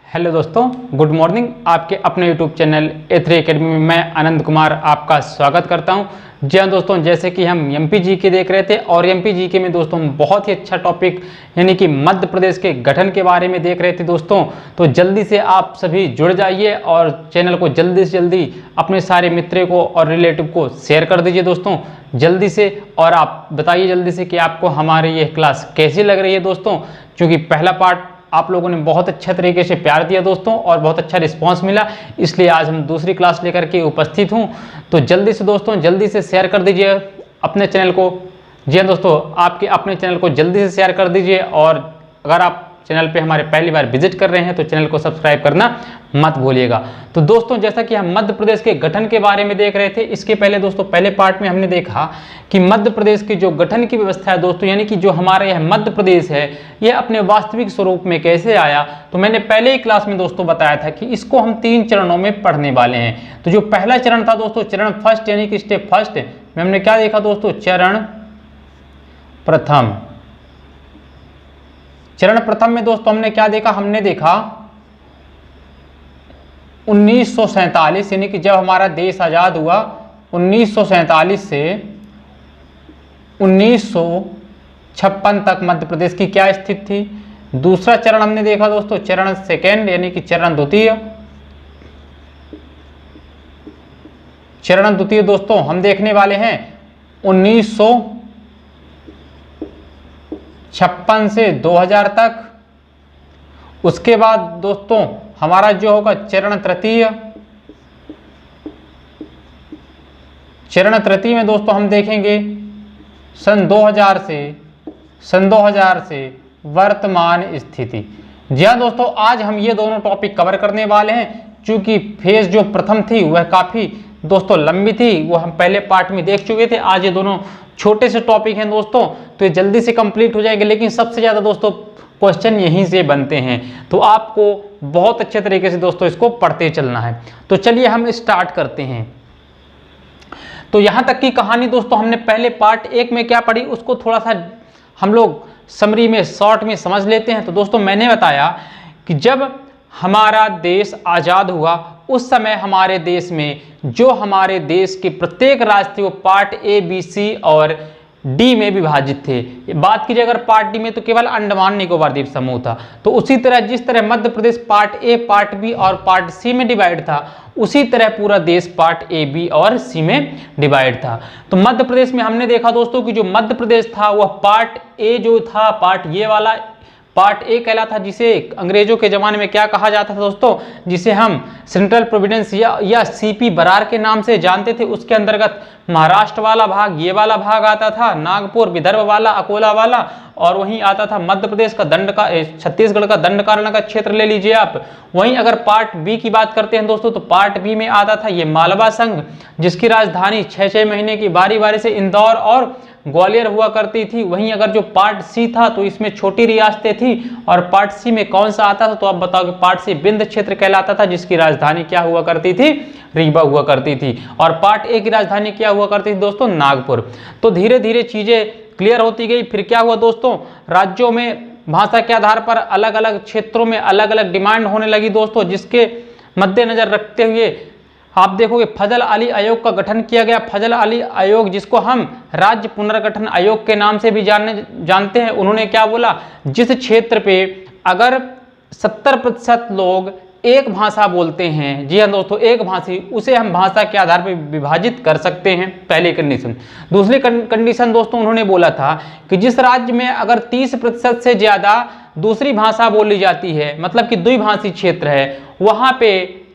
Hello दोस्तों, good morning. आपके अपने यूट्यूब चैनल A3 एकेडमी में मैं आनंद कुमार आपका स्वागत करता हूं। जी हाँ दोस्तों, जैसे कि हम एमपी जीके देख रहे थे और एमपी जीके में दोस्तों हम बहुत ही अच्छा टॉपिक यानी कि मध्य प्रदेश के गठन के बारे में देख रहे थे दोस्तों। तो जल्दी से आप सभी जुड़ जाइए और चैनल को जल्दी से जल्दी अपने सारे मित्रों को और रिलेटिव को शेयर कर दीजिए दोस्तों जल्दी से। और आप बताइए जल्दी से कि आपको हमारी ये क्लास कैसी लग रही है दोस्तों, क्योंकि पहला पार्ट आप लोगों ने बहुत अच्छे तरीके से प्यार दिया दोस्तों और बहुत अच्छा रिस्पांस मिला, इसलिए आज हम दूसरी क्लास लेकर के उपस्थित हूं। तो जल्दी से दोस्तों जल्दी से शेयर कर दीजिए अपने चैनल को। जी हाँ दोस्तों, आपके अपने चैनल को जल्दी से शेयर कर दीजिए। और अगर आप चैनल पे हमारे पहली बार विजिट कर रहे हैं तो चैनल को सब्सक्राइब करना मत भूलिएगा। तो दोस्तों जैसा कि हम मध्य प्रदेश के गठन के बारे में देख रहे थे, इसके पहले दोस्तों पहले पार्ट में हमने देखा कि मध्य प्रदेश की जो गठन की व्यवस्था है दोस्तों, यानी कि जो हमारे यह मध्य प्रदेश है यह अपने वास्तविक स्वरूप में कैसे आया। तो मैंने पहले ही क्लास में दोस्तों बताया था कि इसको हम 3 चरणों में पढ़ने वाले हैं। तो जो पहला चरण था दोस्तों, चरण फर्स्ट यानी कि स्टेप फर्स्ट में हमने क्या देखा दोस्तों, चरण प्रथम। चरण प्रथम में दोस्तों हमने क्या देखा, हमने देखा 1947 यानी कि जब हमारा देश आजाद हुआ 1947 से 1956 तक मध्य प्रदेश की क्या स्थिति थी। दूसरा चरण हमने देखा दोस्तों, चरण सेकेंड यानी कि चरण द्वितीय। चरण द्वितीय दोस्तों हम देखने वाले हैं 1956 से 2000 तक। उसके बाद दोस्तों हमारा जो होगा चरण तृतीय। चरण तृतीय में दोस्तों हम देखेंगे सन 2000 से वर्तमान स्थिति। जी हाँ दोस्तों, आज हम ये दोनों टॉपिक कवर करने वाले हैं। चूंकि फेज जो प्रथम थी वह काफी दोस्तों लंबी थी, वो हम पहले पार्ट में देख चुके थे। आज ये दोनों छोटे से टॉपिक हैं दोस्तों, तो ये जल्दी से कंप्लीट हो जाएंगे। लेकिन सबसे ज्यादा दोस्तों क्वेश्चन यहीं से बनते हैं, तो आपको बहुत अच्छे तरीके से दोस्तों इसको पढ़ते चलना है। तो चलिए हम स्टार्ट करते हैं। तो यहां तक की कहानी दोस्तों हमने पहले पार्ट 1 में क्या पढ़ी, उसको थोड़ा सा हम लोग समरी में शॉर्ट में समझ लेते हैं। तो दोस्तों मैंने बताया कि जब हमारा देश आजाद हुआ उस समय हमारे देश में जो हमारे देश के प्रत्येक राज्य थे वो पार्ट A, B, C और डी में विभाजित थे। बात कीजिए अगर पार्ट डी में तो केवल अंडमान निकोबार द्वीप समूह था। तो उसी तरह जिस तरह Madhya Pradesh part A, part B और पार्ट सी में डिवाइड था, उसी तरह पूरा देश पार्ट ए, बी और सी में डिवाइड था। तो मध्य प्रदेश में हमने देखा दोस्तों कि जो मध्य प्रदेश था वह पार्ट ए जो था, पार्ट ये वाला पार्ट ए कहलाता, जिसे अंग्रेजों के जमाने में क्या कहा जाता था दोस्तों, जिसे हम सेंट्रल प्रोविडेंस या सीपी बरार के नाम से जानते थे। उसके अंतर्गत महाराष्ट्र वाला भाग, ये वाला भाग आता था, नागपुर विदर्भ वाला, अकोला वाला, और वहीं आता था मध्य प्रदेश का छत्तीसगढ़ का दंडकारण्य का क्षेत्र ले लीजिए आप। वहीं अगर पार्ट बी की बात करते हैं दोस्तों, तो पार्ट बी में आता था ये मालवा संघ, जिसकी राजधानी 6-6 महीने की बारी बारी से इंदौर और ग्वालियर हुआ करती थी। वहीं अगर जो पार्ट सी था तो इसमें छोटी रियासतें थी। और पार्ट सी में कौन सा आता था, तो आप बताओ कि पार्ट सी विंध्य क्षेत्र कहलाता था, जिसकी राजधानी क्या हुआ करती थी, रीवा हुआ करती थी। और पार्ट ए की राजधानी क्या हुआ करती थी दोस्तों, नागपुर। तो धीरे धीरे चीजें क्लियर होती गई। फिर क्या हुआ दोस्तों, राज्यों में भाषा के आधार पर अलग अलग क्षेत्रों में अलग अलग डिमांड होने लगी दोस्तों, जिसके मद्देनजर रखते हुए आप देखोगे फजल अली आयोग का गठन किया गया। फजल अली आयोग, जिसको हम राज्य पुनर्गठन आयोग के नाम से भी जानते हैं, उन्होंने क्या बोला, जिस क्षेत्र पे अगर 70% लोग एक भाषा बोलते हैं, जी हाँ दोस्तों एक भाषी, उसे हम भाषा के आधार पर विभाजित कर सकते हैं, पहली कंडीशन। दूसरी कंडीशन दोस्तों उन्होंने बोला था कि जिस राज्य में अगर 30% से ज्यादा दूसरी भाषा बोली जाती है, मतलब कि द्विभाषी क्षेत्र है, वहां पे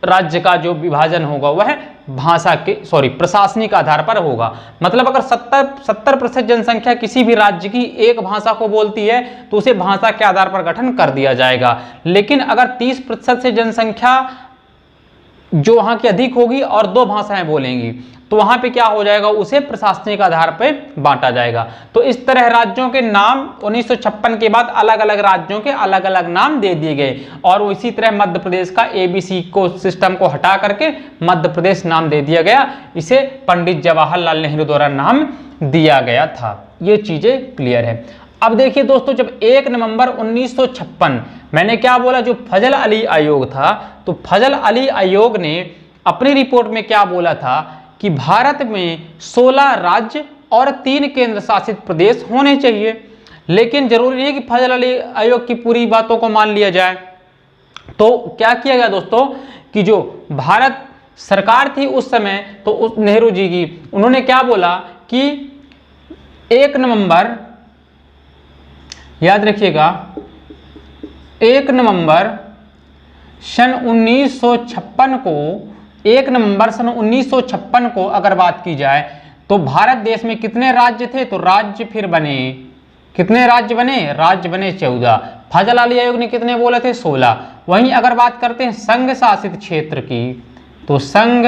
राज्य का जो विभाजन होगा वह भाषा के प्रशासनिक आधार पर होगा। मतलब अगर 70% जनसंख्या किसी भी राज्य की एक भाषा को बोलती है तो उसे भाषा के आधार पर गठन कर दिया जाएगा। लेकिन अगर 30% से जनसंख्या जो वहां की अधिक होगी और 2 भाषाएं बोलेंगी, तो वहां पे क्या हो जाएगा, उसे प्रशासनिक आधार पर बांटा जाएगा। तो इस तरह राज्यों के नाम 1956 के बाद अलग अलग राज्यों के अलग अलग नाम दे दिए गए। और इसी तरह मध्य प्रदेश का ABC को सिस्टम को हटा करके मध्य प्रदेश नाम दे दिया गया। इसे पंडित जवाहरलाल नेहरू द्वारा नाम दिया गया था। ये चीजें क्लियर है। अब देखिए दोस्तों, जब 1 नवंबर 1956, मैंने क्या बोला, जो फजल अली आयोग था, तो फजल अली आयोग ने अपनी रिपोर्ट में क्या बोला था कि भारत में 16 राज्य और 3 केंद्र शासित प्रदेश होने चाहिए। लेकिन जरूरी नहीं है कि फजल अली आयोग की पूरी बातों को मान लिया जाए। तो क्या किया गया दोस्तों कि जो भारत सरकार थी उस समय, तो उस नेहरू जी की, उन्होंने क्या बोला कि 1 नवंबर, याद रखिएगा, 1 नवंबर सन 1956 को, 1 नवंबर सन 1956 को अगर बात की जाए तो भारत देश में कितने राज्य थे, तो राज्य फिर बने, कितने राज्य बने, राज्य बने 14। फजल अली आयोग ने कितने बोले थे, 16। वहीं अगर बात करते हैं संघ शासित क्षेत्र की, तो संघ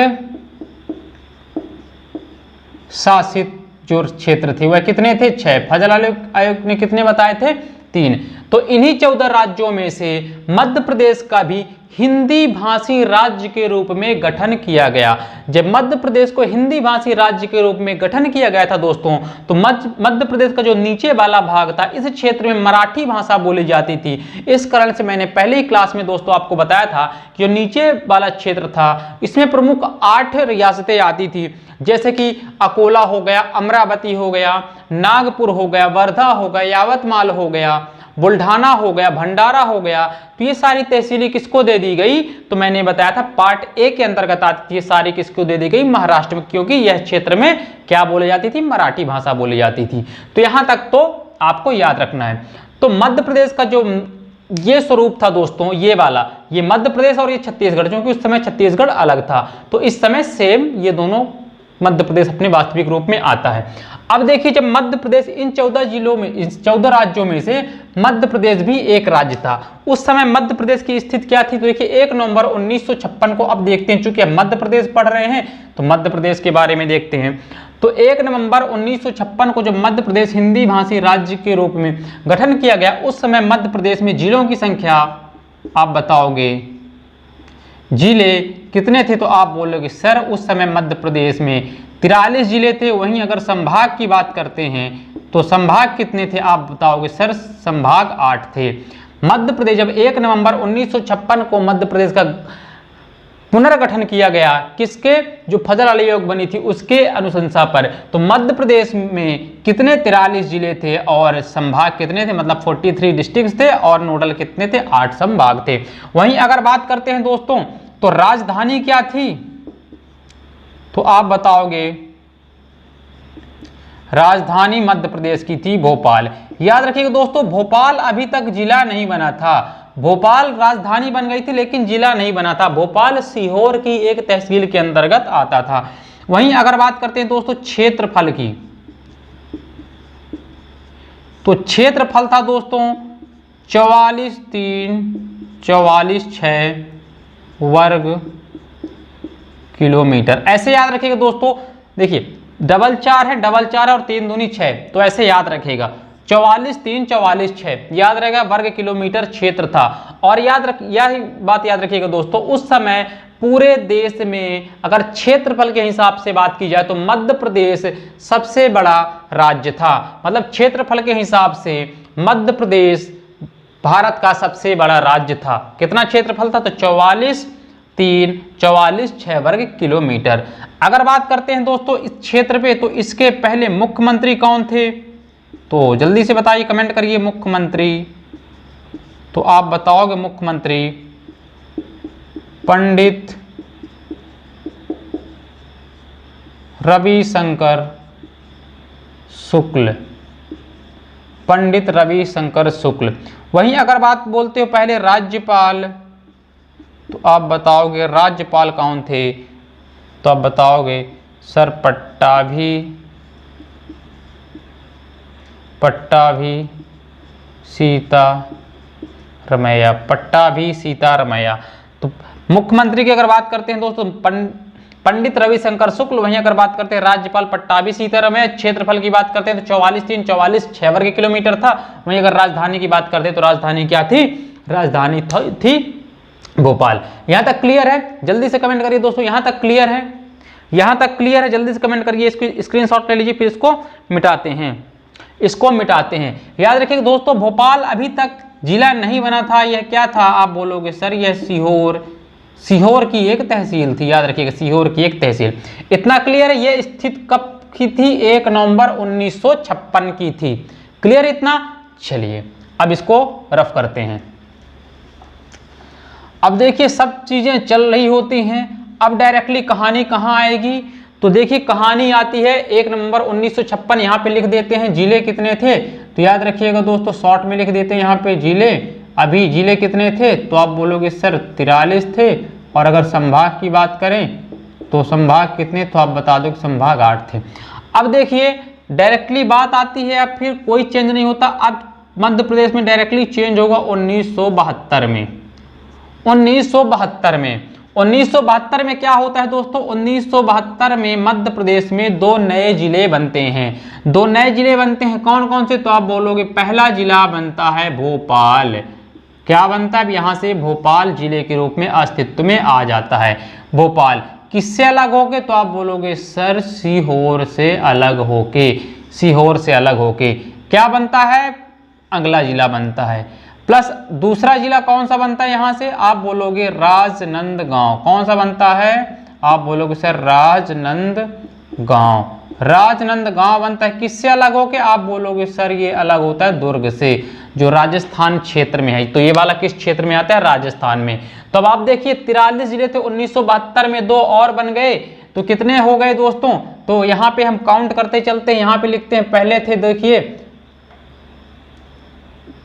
शासित जो क्षेत्र थे वह कितने थे, 6। फजल अली आयोग ने कितने बताए थे, 3। तो इन्हीं 14 राज्यों में से मध्य प्रदेश का भी हिंदी भाषी राज्य के रूप में गठन किया गया। जब मध्य प्रदेश को हिंदी भाषी राज्य के रूप में गठन किया गया था दोस्तों, तो मध्य प्रदेश का जो नीचे वाला भाग था, इस क्षेत्र में मराठी भाषा बोली जाती थी। इस कारण से मैंने पहले ही क्लास में दोस्तों आपको बताया था कि जो नीचे वाला क्षेत्र था, इसमें प्रमुख 8 रियासतें आती थी, जैसे कि अकोला हो गया, अमरावती हो गया, नागपुर हो गया, वर्धा हो गया, यावतमाल हो गया, बुल्ढाना हो गया, भंडारा हो गया। तो ये सारी तहसीलें किसको दे दी गई, तो मैंने बताया था पार्ट ए के अंतर्गत आती थी। ये सारी किसको दे दी गई, महाराष्ट्र में, क्योंकि यह क्षेत्र में क्या बोली जाती थी, मराठी भाषा बोली जाती थी। तो यहां तक तो आपको याद रखना है। तो मध्य प्रदेश का जो ये स्वरूप था दोस्तों, ये वाला, ये मध्य प्रदेश और ये छत्तीसगढ़, क्योंकि उस समय छत्तीसगढ़ अलग था, तो इस समय सेम ये दोनों मध्य प्रदेश अपने वास्तविक रूप में आता है। अब देखिए, जब मध्य प्रदेश इन 14 जिलों में, इन 14 राज्यों में से मध्य प्रदेश भी एक राज्य था। उस समय मध्य प्रदेश की स्थिति क्या थी, तो देखिए 1 नवंबर 1956 को, अब देखते हैं, चूंकि हम मध्य प्रदेश पढ़ रहे हैं तो मध्य प्रदेश के बारे में देखते हैं। तो 1 नवंबर 1956 को जब मध्य प्रदेश हिंदी भाषी राज्य के रूप में गठन किया गया, उस समय मध्य प्रदेश में जिलों की संख्या आप बताओगे, जिले कितने थे, तो आप बोलोगे सर उस समय मध्य प्रदेश में 43 जिले थे। वहीं अगर संभाग की बात करते हैं तो संभाग कितने थे, आप बताओगे सर संभाग 8 थे। मध्य प्रदेश, जब 1 नवंबर 1956 को मध्य प्रदेश का पुनर्गठन किया गया, किसके, जो फजल अली आयोग बनी थी उसके अनुशंसा पर, तो मध्य प्रदेश में कितने, 43 जिले थे और संभाग कितने थे, मतलब 43 डिस्ट्रिक्ट थे, और नोडल कितने थे, 8 संभाग थे। वहीं अगर बात करते हैं दोस्तों, तो राजधानी क्या थी, तो आप बताओगे राजधानी मध्य प्रदेश की थी भोपाल। याद रखिएगा दोस्तों, भोपाल अभी तक जिला नहीं बना था। भोपाल राजधानी बन गई थी लेकिन जिला नहीं बना था। भोपाल सीहोर की एक तहसील के अंतर्गत आता था। वहीं अगर बात करते हैं दोस्तों क्षेत्रफल की, तो क्षेत्रफल था दोस्तों 44,6 वर्ग किलोमीटर। ऐसे याद रखिएगा दोस्तों, देखिए डबल 4 है, डबल 4 और 3 दूनी 6, तो ऐसे याद रखिएगा 44,3 44,6 याद रहेगा, वर्ग किलोमीटर क्षेत्र था। और यह बात याद रखिएगा दोस्तों, उस समय पूरे देश में अगर क्षेत्रफल के हिसाब से बात की जाए तो मध्य प्रदेश सबसे बड़ा राज्य था। मतलब क्षेत्रफल के हिसाब से मध्य प्रदेश भारत का सबसे बड़ा राज्य था। कितना क्षेत्रफल था, तो 44,3 44,6 वर्ग किलोमीटर। अगर बात करते हैं दोस्तों इस क्षेत्र पे, तो इसके पहले मुख्यमंत्री कौन थे, तो जल्दी से बताइए, कमेंट करिए मुख्यमंत्री। तो आप बताओगे मुख्यमंत्री पंडित रविशंकर शुक्ल, पंडित रविशंकर शुक्ल। वहीं अगर बात बोलते हो पहले राज्यपाल, तो आप बताओगे राज्यपाल कौन थे, तो आप बताओगे सर पट्टाभी सीतारमैया, पट्टाभी सीतारमैया। तो मुख्यमंत्री की अगर बात करते हैं दोस्तों पंडित रविशंकर शुक्ल। वहीं अगर बात करते हैं राज्यपाल पट्टाभी सीतारमैया। क्षेत्रफल की बात करते हैं तो 44,3 44,6 वर्ग किलोमीटर था। वहीं अगर राजधानी की बात करते हैं तो राजधानी क्या थी, राजधानी थी भोपाल। यहां तक क्लियर है, जल्दी से कमेंट करिए दोस्तों। यहां तक क्लियर है, यहां तक क्लियर है, जल्दी से कमेंट करिए। इसको स्क्रीनशॉट ले लीजिए, फिर इसको मिटाते हैं। इसको मिटाते हैं। याद रखिए दोस्तों, भोपाल अभी तक जिला नहीं बना था। यह क्या था? आप बोलोगे सर यह सीहोर की एक तहसील थी। याद रखिएगा, सीहोर की एक तहसील। इतना क्लियर है? यह स्थित कब की थी? 1 नवंबर 1956 की थी। क्लियर इतना? चलिए अब इसको रफ करते हैं। अब देखिए सब चीजें चल रही होती हैं, अब डायरेक्टली कहानी कहाँ आएगी? तो देखिए कहानी आती है 1 नवंबर 1956। यहाँ पे लिख देते हैं जिले कितने थे, तो याद रखिएगा दोस्तों शॉर्ट में लिख देते हैं यहाँ पे जिले। अभी जिले कितने थे? तो आप बोलोगे सर 43 थे। और अगर संभाग की बात करें तो संभाग कितने? तो आप बता दो कि संभाग 8 थे। अब देखिए डायरेक्टली बात आती है, अब फिर कोई चेंज नहीं होता। अब मध्य प्रदेश में डायरेक्टली चेंज होगा 1972 में। 1972 में क्या होता है दोस्तों? 1972 में मध्य प्रदेश में 2 नए जिले बनते हैं। 2 नए जिले बनते हैं, कौन कौन से? तो आप बोलोगे पहला जिला बनता है भोपाल। क्या बनता है? यहाँ से भोपाल जिले के रूप में अस्तित्व में आ जाता है। भोपाल किससे अलग होके? तो आप बोलोगे सर सीहोर से अलग होके। सीहोर से अलग होके क्या बनता है? अगला जिला बनता है। प्लस दूसरा जिला कौन सा बनता है यहाँ से? आप बोलोगे राजनांदगांव। कौन सा बनता है? आप बोलोगे सर राजनांदगांव। राजनांदगांव बनता है किससे अलग होके? आप बोलोगे सर ये अलग होता है दुर्ग से, जो राजस्थान क्षेत्र में है। तो ये वाला किस क्षेत्र में आता है? राजस्थान में। तो अब आप देखिए 43 जिले थे 1972 में, 2 और बन गए, तो कितने हो गए दोस्तों? तो यहाँ पे हम काउंट करते चलते हैं। यहाँ पे लिखते हैं पहले थे, देखिए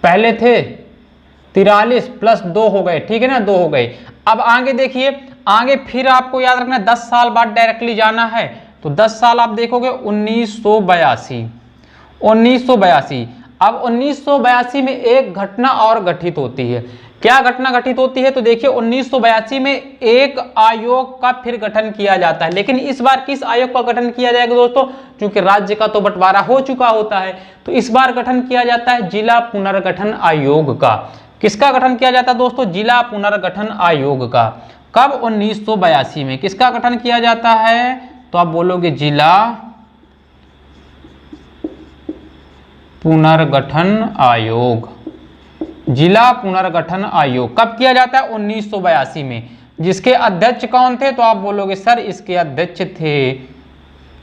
पहले थे 43 प्लस 2 हो गए, ठीक है ना, 2 हो गए। अब आगे देखिए, आगे फिर आपको याद रखना 10 साल बाद डायरेक्टली जाना है। तो 10 साल आप देखोगे 1982। अब 1982 में एक घटना और घटित होती है। क्या घटना घटित होती है? तो देखिए 1982 में एक आयोग का फिर गठन किया जाता है। लेकिन इस बार किस आयोग का गठन किया जाएगा दोस्तों? क्योंकि राज्य का तो बंटवारा हो चुका होता है, तो इस बार गठन किया जाता है जिला पुनर्गठन आयोग का। किसका गठन किया जाता है दोस्तों? जिला पुनर्गठन आयोग का। कब? 1982 में। किसका गठन किया जाता है? तो आप बोलोगे जिला पुनर्गठन आयोग। जिला पुनर्गठन आयोग कब किया जाता है? 1982 में। जिसके अध्यक्ष कौन थे? तो आप बोलोगे सर इसके अध्यक्ष थे,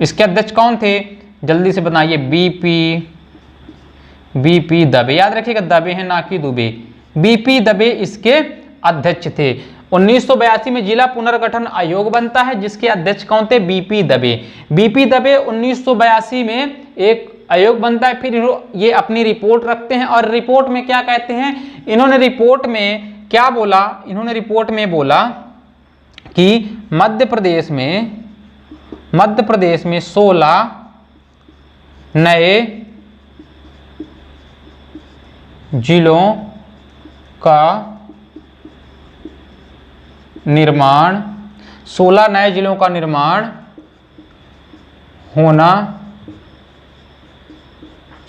इसके अध्यक्ष कौन थे? जल्दी से बताइए। बीपी दबे। याद रखिएगा दबे हैं ना कि दुबे। बीपी दबे इसके अध्यक्ष थे। 1982 में जिला पुनर्गठन आयोग बनता है, जिसके अध्यक्ष कौन थे? बीपी दबे। बीपी दबे 1982 में एक आयोग बनता है। फिर ये अपनी रिपोर्ट रखते हैं, और रिपोर्ट में क्या कहते हैं? इन्होंने रिपोर्ट में क्या बोला? इन्होंने रिपोर्ट में बोला कि मध्य प्रदेश में 16 नए जिलों का निर्माण, 16 नए जिलों का निर्माण होना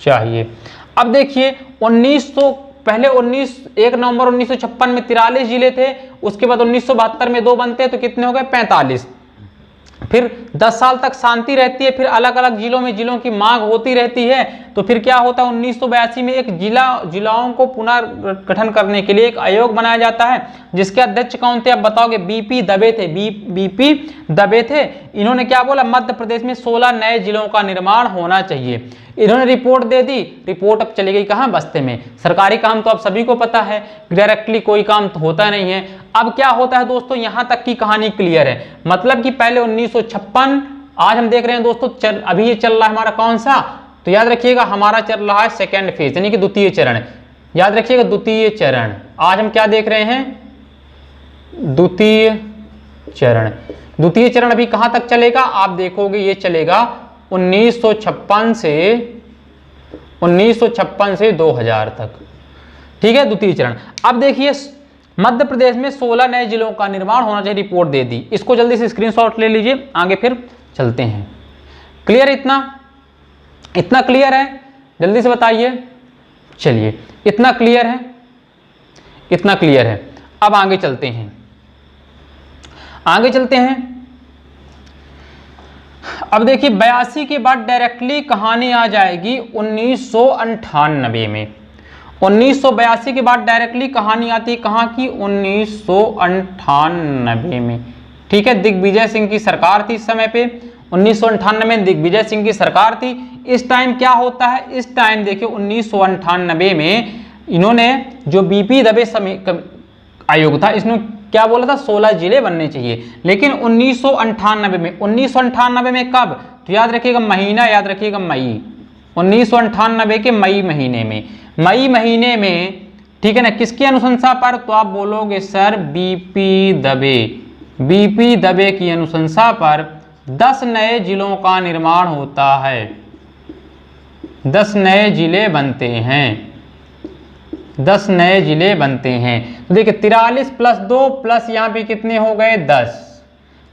चाहिए। अब देखिए 1 नवंबर 1956 में 43 जिले थे। उसके बाद 1972 में 2 बनते हैं, तो कितने हो गए? 45। फिर 10 साल तक शांति रहती है, फिर अलग अलग जिलों की मांग होती रहती है। तो फिर क्या होता है? 1982 में एक जिलाओं को पुनर्गठन करने के लिए एक आयोग बनाया जाता है, जिसके अध्यक्ष कौन थे? अब बताओगे। बीपी दबे थे। बीपी दबे थे। इन्होंने क्या बोला? मध्य प्रदेश में 16 नए जिलों का निर्माण होना चाहिए। इन्होंने रिपोर्ट दे दी। रिपोर्ट अब चली गई कहाँ? बस्ते में। सरकारी काम तो आप सभी को पता है, डायरेक्टली कोई काम तो होता नहीं है। अब क्या होता है दोस्तों? यहां तक की कहानी क्लियर है। मतलब कि पहले 1956, आज हम देख रहे हैं दोस्तों अभी ये चल रहा है हमारा कौन सा? तो याद रखिएगा हमारा चल रहा है सेकेंड फेज, यानी कि द्वितीय चरण। याद रखिएगा द्वितीय चरण। आज हम क्या देख रहे हैं? द्वितीय चरण। द्वितीय चरण अभी कहां तक चलेगा? आप देखोगे ये चलेगा 1956 से 2000 तक, ठीक है, द्वितीय चरण। अब देखिए मध्य प्रदेश में 16 नए जिलों का निर्माण होना चाहिए, रिपोर्ट दे दी। इसको जल्दी से स्क्रीनशॉट ले लीजिए, आगे फिर चलते हैं। क्लियर? इतना क्लियर है? जल्दी से बताइए। चलिए इतना क्लियर है, इतना क्लियर है। अब आगे चलते हैं, अब देखिए 82 के बाद डायरेक्टली कहानी आ जाएगी 1998 में। 1982 के बाद डायरेक्टली कहानी आती है कहाँ की, 1998 में। ठीक है, दिग्विजय सिंह की सरकार थी इस समय पे, 1998 में दिग्विजय सिंह की सरकार थी। इस टाइम क्या होता है, इस टाइम देखिए 1998 में इन्होंने जो बीपी दबे आयोग था, इसने क्या बोला था, 16 जिले बनने चाहिए। लेकिन 1998 में, 1998 में कब, तो याद रखिएगा महीना, याद रखिएगा मई, 1998 के मई महीने में, मई महीने में, ठीक है ना, किसकी अनुशंसा पर, तो आप बोलोगे सर बीपी दबे, बीपी दबे की अनुशंसा पर 10 नए जिलों का निर्माण होता है, 10 नए जिले बनते हैं, 10 नए जिले बनते हैं। तो देखिए 43 + 2 प्लस यहाँ पे कितने हो गए, 10,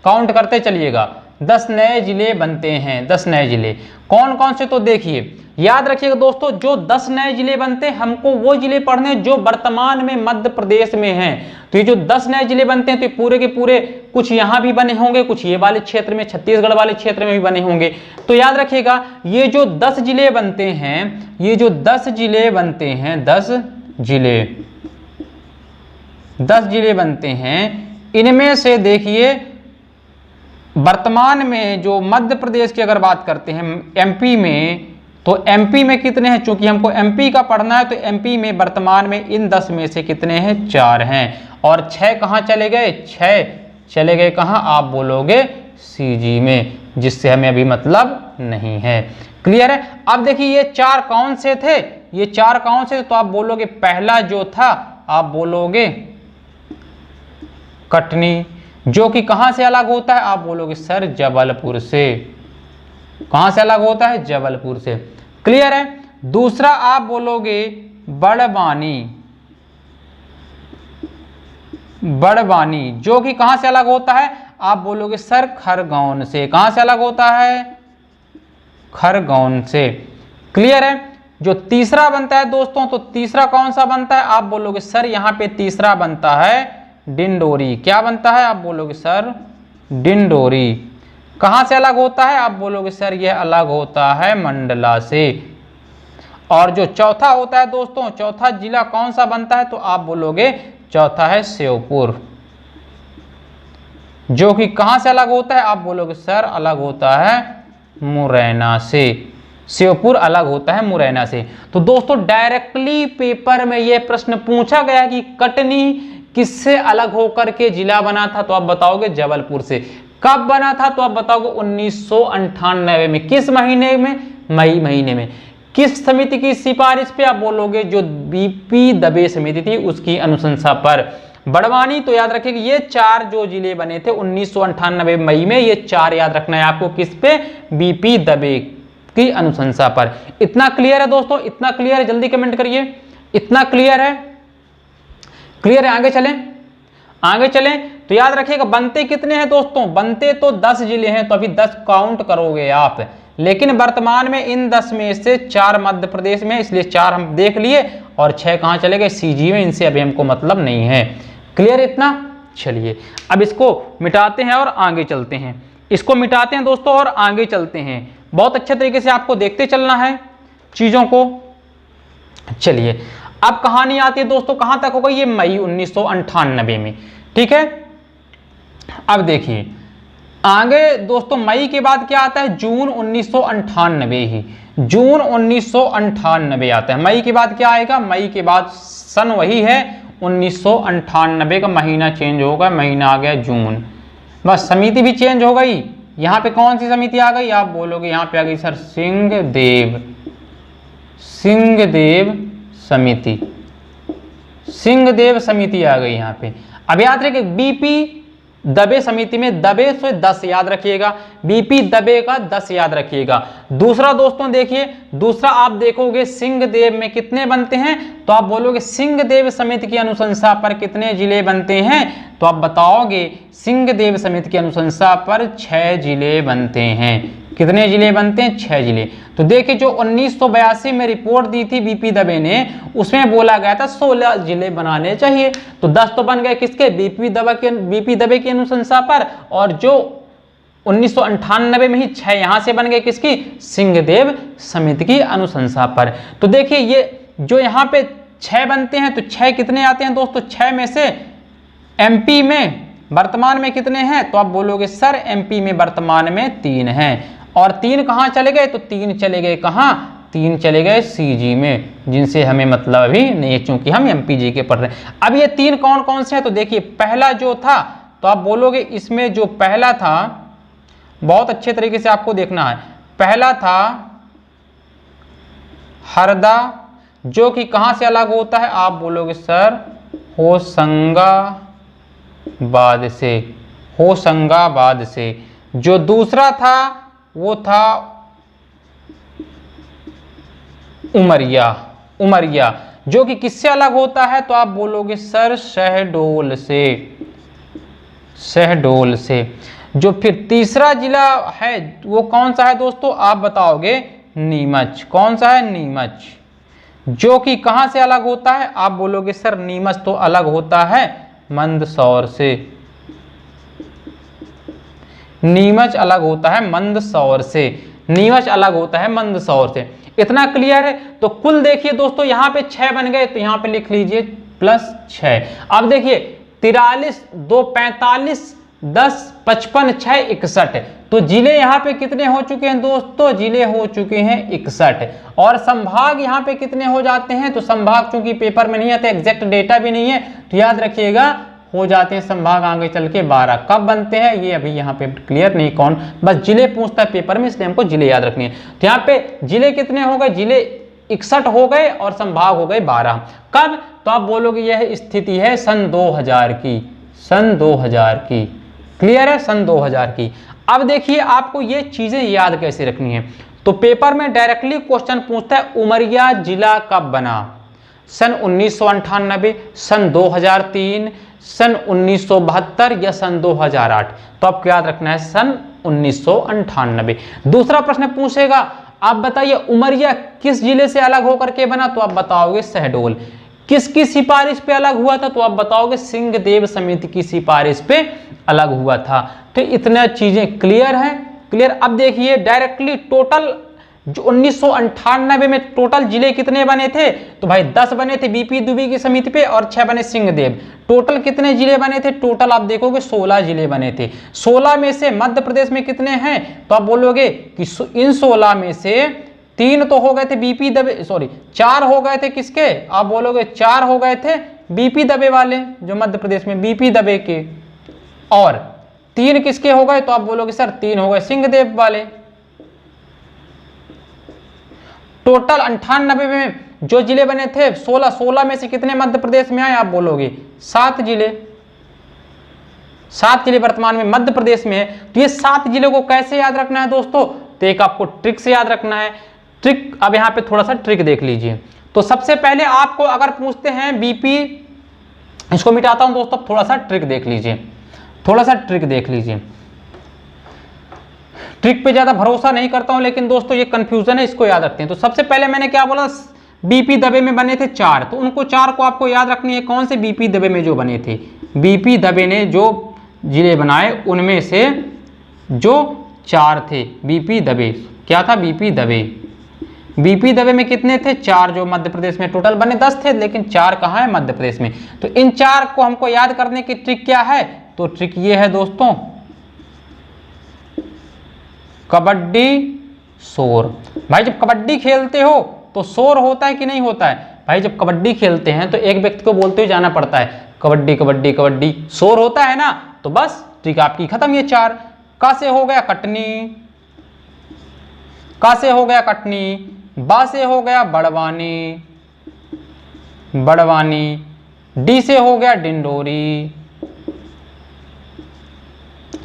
काउंट करते चलिएगा, 10 नए जिले बनते हैं, 10 नए जिले। कौन कौन से, तो देखिए याद रखिएगा दोस्तों, जो 10 नए जिले बनते हैं, हमको वो जिले पढ़ने जो वर्तमान में मध्य प्रदेश में हैं। तो ये जो 10 नए जिले बनते हैं, तो पूरे के पूरे कुछ यहाँ भी बने होंगे, कुछ ये वाले क्षेत्र में, छत्तीसगढ़ वाले क्षेत्र में भी बने होंगे। तो याद रखिएगा ये जो 10 जिले बनते हैं, ये जो 10 जिले बनते हैं, 10 जिले बनते हैं, इनमें से देखिए वर्तमान में जो मध्य प्रदेश की अगर बात करते हैं, एमपी में, तो एमपी में कितने हैं, चूंकि हमको एमपी का पढ़ना है, तो एमपी में वर्तमान में इन 10 में से कितने हैं, 4 हैं। और 6 कहाँ चले गए, 6 चले गए कहाँ, आप बोलोगे सीजी में, जिससे हमें अभी मतलब नहीं है। क्लियर है। अब देखिए ये 4 कौन से थे, ये 4 कौन से थे, तो आप बोलोगे पहला जो था, आप बोलोगे कटनी, जो कि कहां से अलग होता है, आप बोलोगे सर जबलपुर से, कहां से अलग होता है, जबलपुर से। क्लियर है। दूसरा आप बोलोगे बड़वानी, बड़वानी जो कि कहां से अलग होता है, आप बोलोगे सर खरगोन से, कहां से अलग होता है, खरगोन से। क्लियर है। जो तीसरा बनता है दोस्तों, तो तीसरा कौन सा बनता है, आप बोलोगे सर यहां पे तीसरा बनता है डिंडोरी, क्या बनता है, आप बोलोगे सर डिंडोरी। कहां से अलग होता है, आप बोलोगे सर यह अलग होता है मंडला से। और जो चौथा होता है दोस्तों, चौथा जिला कौन सा बनता है, तो आप बोलोगे चौथा है श्योपुर, जो कि कहां से अलग होता है, आप बोलोगे सर अलग होता है मुरैना से, श्योपुर अलग होता है मुरैना से। तो दोस्तों डायरेक्टली पेपर में यह प्रश्न पूछा गया कि कटनी किससे अलग होकर के जिला बना था, तो आप बताओगे जबलपुर से। कब बना था, तो आप बताओगे 1998 में। किस महीने में, मई महीने में। किस समिति की सिफारिश पे, आप बोलोगे जो बीपी दबे समिति थी उसकी अनुशंसा पर। बड़वानी, तो याद रखिए ये 4 जो जिले बने थे 1998 मई में, ये 4 याद रखना है आपको, किस पे, बीपी दबे की अनुशंसा पर। इतना क्लियर है दोस्तों, इतना क्लियर है, जल्दी कमेंट करिए, इतना क्लियर है, क्लियर है। आगे चलें, आगे चलें। तो याद रखिएगा बनते कितने हैं दोस्तों, बनते तो 10 जिले हैं, तो अभी 10 काउंट करोगे आप, लेकिन वर्तमान में इन 10 में से 4 मध्य प्रदेश में, इसलिए 4 हम देख लिए, और 6 कहां चले गए, सीजी में, इनसे अभी हमको मतलब नहीं है। क्लियर इतना। चलिए अब इसको मिटाते हैं और आगे चलते हैं, इसको मिटाते हैं दोस्तों और आगे चलते हैं। बहुत अच्छे तरीके से आपको देखते चलना है चीजों को। चलिए अब कहानी आती है दोस्तों, कहां तक हो गई, ये मई 1998 में। ठीक है। अब देखिए आगे दोस्तों, मई के बाद क्या आता है, जून 1998 ही, जून 1998 आता है। मई के बाद क्या आएगा, मई के बाद सन वही है 1998 का महीना चेंज होगा, महीना आ गया जून, बस समिति भी चेंज हो गई। यहां पे कौन सी समिति आ गई, आप बोलोगे यहां पे आ गई सर सिंहदेव, सिंहदेव समिति, सिंहदेव समिति आ गई यहां पे। अब याद रखिए बीपी दबे समिति में दबे से 10 याद रखिएगा, बीपी दबे का 10 याद रखिएगा। दूसरा दोस्तों देखिए, दूसरा आप देखोगे सिंहदेव में कितने बनते हैं, तो आप बोलोगे सिंहदेव समिति की अनुशंसा पर कितने जिले बनते हैं, तो आप बताओगे सिंहदेव समिति की अनुशंसा पर 6 जिले बनते हैं। कितने जिले बनते हैं, 6 जिले। तो देखिए जो 1982 में रिपोर्ट दी थी बीपी दबे ने, उसमें बोला गया था 16 जिले बनाने चाहिए, तो 10 तो बन गए किसके, बीपी दबे की अनुशंसा पर। और जो 1998 में ही 6 यहां से बन गए, किसकी? सिंहदेव समिति की अनुशंसा पर। तो देखिए ये जो यहाँ पे 6 बनते हैं, तो 6 कितने आते हैं दोस्तों? 6 में से एमपी में वर्तमान में कितने हैं? तो आप बोलोगे सर एमपी में वर्तमान में 3 हैं, और 3 कहाँ चले गए? तो 3 चले गए कहाँ? 3 चले गए सीजी में, जिनसे हमें मतलब अभी नहीं है, चूंकि हम एमपीजी के पढ़ रहे हैं। अब ये 3 कौन कौन से हैं? तो देखिए पहला जो था, तो आप बोलोगे इसमें जो पहला था, बहुत अच्छे तरीके से आपको देखना है, पहला था हरदा, जो कि कहां से अलग होता है? आप बोलोगे सर होशंगाबाद से, होशंगाबाद से। जो दूसरा था वो था उमरिया, उमरिया, जो कि किससे अलग होता है? तो आप बोलोगे सर शहडोल से, शहडोल से। जो फिर तीसरा जिला है वो कौन सा है दोस्तों? आप बताओगे नीमच। कौन सा है? नीमच, जो कि कहां से अलग होता है? आप बोलोगे सर नीमच तो अलग होता है मंदसौर से, नीमच अलग होता है मंदसौर से, नीमच अलग होता है मंदसौर से। इतना क्लियर है? तो कुल देखिए दोस्तों यहाँ पे 6 बन गए, तो यहाँ पे लिख लीजिए +6। अब देखिए 43, 2 45, 10 55, 6 61। तो जिले यहाँ पे कितने हो चुके हैं दोस्तों? जिले हो चुके हैं 61। और संभाग यहाँ पे कितने हो जाते हैं? तो संभाग चूंकि पेपर में नहीं आते, एग्जैक्ट डेटा भी नहीं है, तो याद रखिएगा हो जाते हैं संभाग आगे चल के 12। कब बनते हैं ये अभी यहाँ पे क्लियर नहीं कौन, बस जिले पूछता है पेपर में, इसलिए हमको जिले याद रखनी है। तो यहाँ पे जिले कितने हो गए? जिले 61 हो गए और संभाग हो गए 12। कब? तो आप बोलोगे यह स्थिति है सन 2000 की, सन 2000 की। क्लियर है? सन 2000 की। अब देखिए आपको ये चीजें याद कैसे रखनी है। तो पेपर में डायरेक्टली क्वेश्चन पूछता है उमरिया जिला कब बना? सन 1998, सन 2003, सन 1972 या सन 2008। तो आपको याद रखना है सन 1998। दूसरा प्रश्न पूछेगा, आप बताइए उमरिया किस जिले से अलग होकर के बना? तो आप बताओगे शहडोल। किसकी सिफारिश पे अलग हुआ था? तो आप बताओगे सिंहदेव समिति की सिफारिश पे अलग हुआ था। तो इतना चीजें क्लियर है? क्लियर। अब देखिए डायरेक्टली टोटल जो 1998 में टोटल जिले कितने बने थे? तो भाई 10 बने थे बीपी दुबे की समिति पे और 6 बने सिंहदेव। टोटल कितने जिले बने थे? टोटल आप देखोगे 16 जिले बने थे। 16 में से मध्य प्रदेश में कितने हैं? तो आप बोलोगे कि इन 16 में से 3 तो हो गए थे बीपी दबे, सॉरी 4 हो गए थे किसके? आप बोलोगे 4 हो गए थे बीपी दबे वाले, जो मध्य प्रदेश में बीपी दबे के, और 3 किसके हो गए? तो आप बोलोगे सर 3 हो गए सिंहदेव वाले। टोटल 98 में जो जिले बने थे 16 में से कितने मध्य प्रदेश में आए? आप बोलोगे 7 जिले। 7 जिले वर्तमान में मध्य प्रदेश में है। तो ये 7 जिलों को कैसे याद रखना है दोस्तों? तो एक आपको ट्रिक से याद रखना है। ट्रिक, अब यहाँ पे थोड़ा सा ट्रिक देख लीजिए। तो सबसे पहले आपको अगर पूछते हैं बीपी, इसको मिटाता हूं दोस्तों, थोड़ा सा ट्रिक देख लीजिए, थोड़ा सा ट्रिक देख लीजिए। ट्रिक पे ज्यादा भरोसा नहीं करता हूं, लेकिन दोस्तों ये कंफ्यूजन है, इसको याद रखते हैं। तो सबसे पहले मैंने क्या बोला? बीपी दबे में बने थे 4, तो उनको 4 को आपको याद रखनी है। कौन से? बीपी दबे में जो बने थे, बीपी दबे ने जो जिले बनाए उनमें से जो 4 थे बीपी दबे, क्या था? बीपी दबे। बीपी दबे में कितने थे? 4, जो मध्य प्रदेश में टोटल बने 10 थे, लेकिन 4 कहाँ है? मध्य प्रदेश में। तो इन 4 को हमको याद करने की ट्रिक क्या है? तो ट्रिक ये है दोस्तों, कबड्डी शोर। भाई जब कबड्डी खेलते हो तो शोर होता है कि नहीं होता है? भाई जब कबड्डी खेलते हैं तो एक व्यक्ति को बोलते हुए जाना पड़ता है कबड्डी कबड्डी कबड्डी, शोर होता है ना। तो बस ट्रिक आपकी खत्म। ये 4 का से हो गया कटनी, का से हो गया कटनी, बा से हो गया बड़वानी, बड़वानी, डी से हो गया डिंडोरी,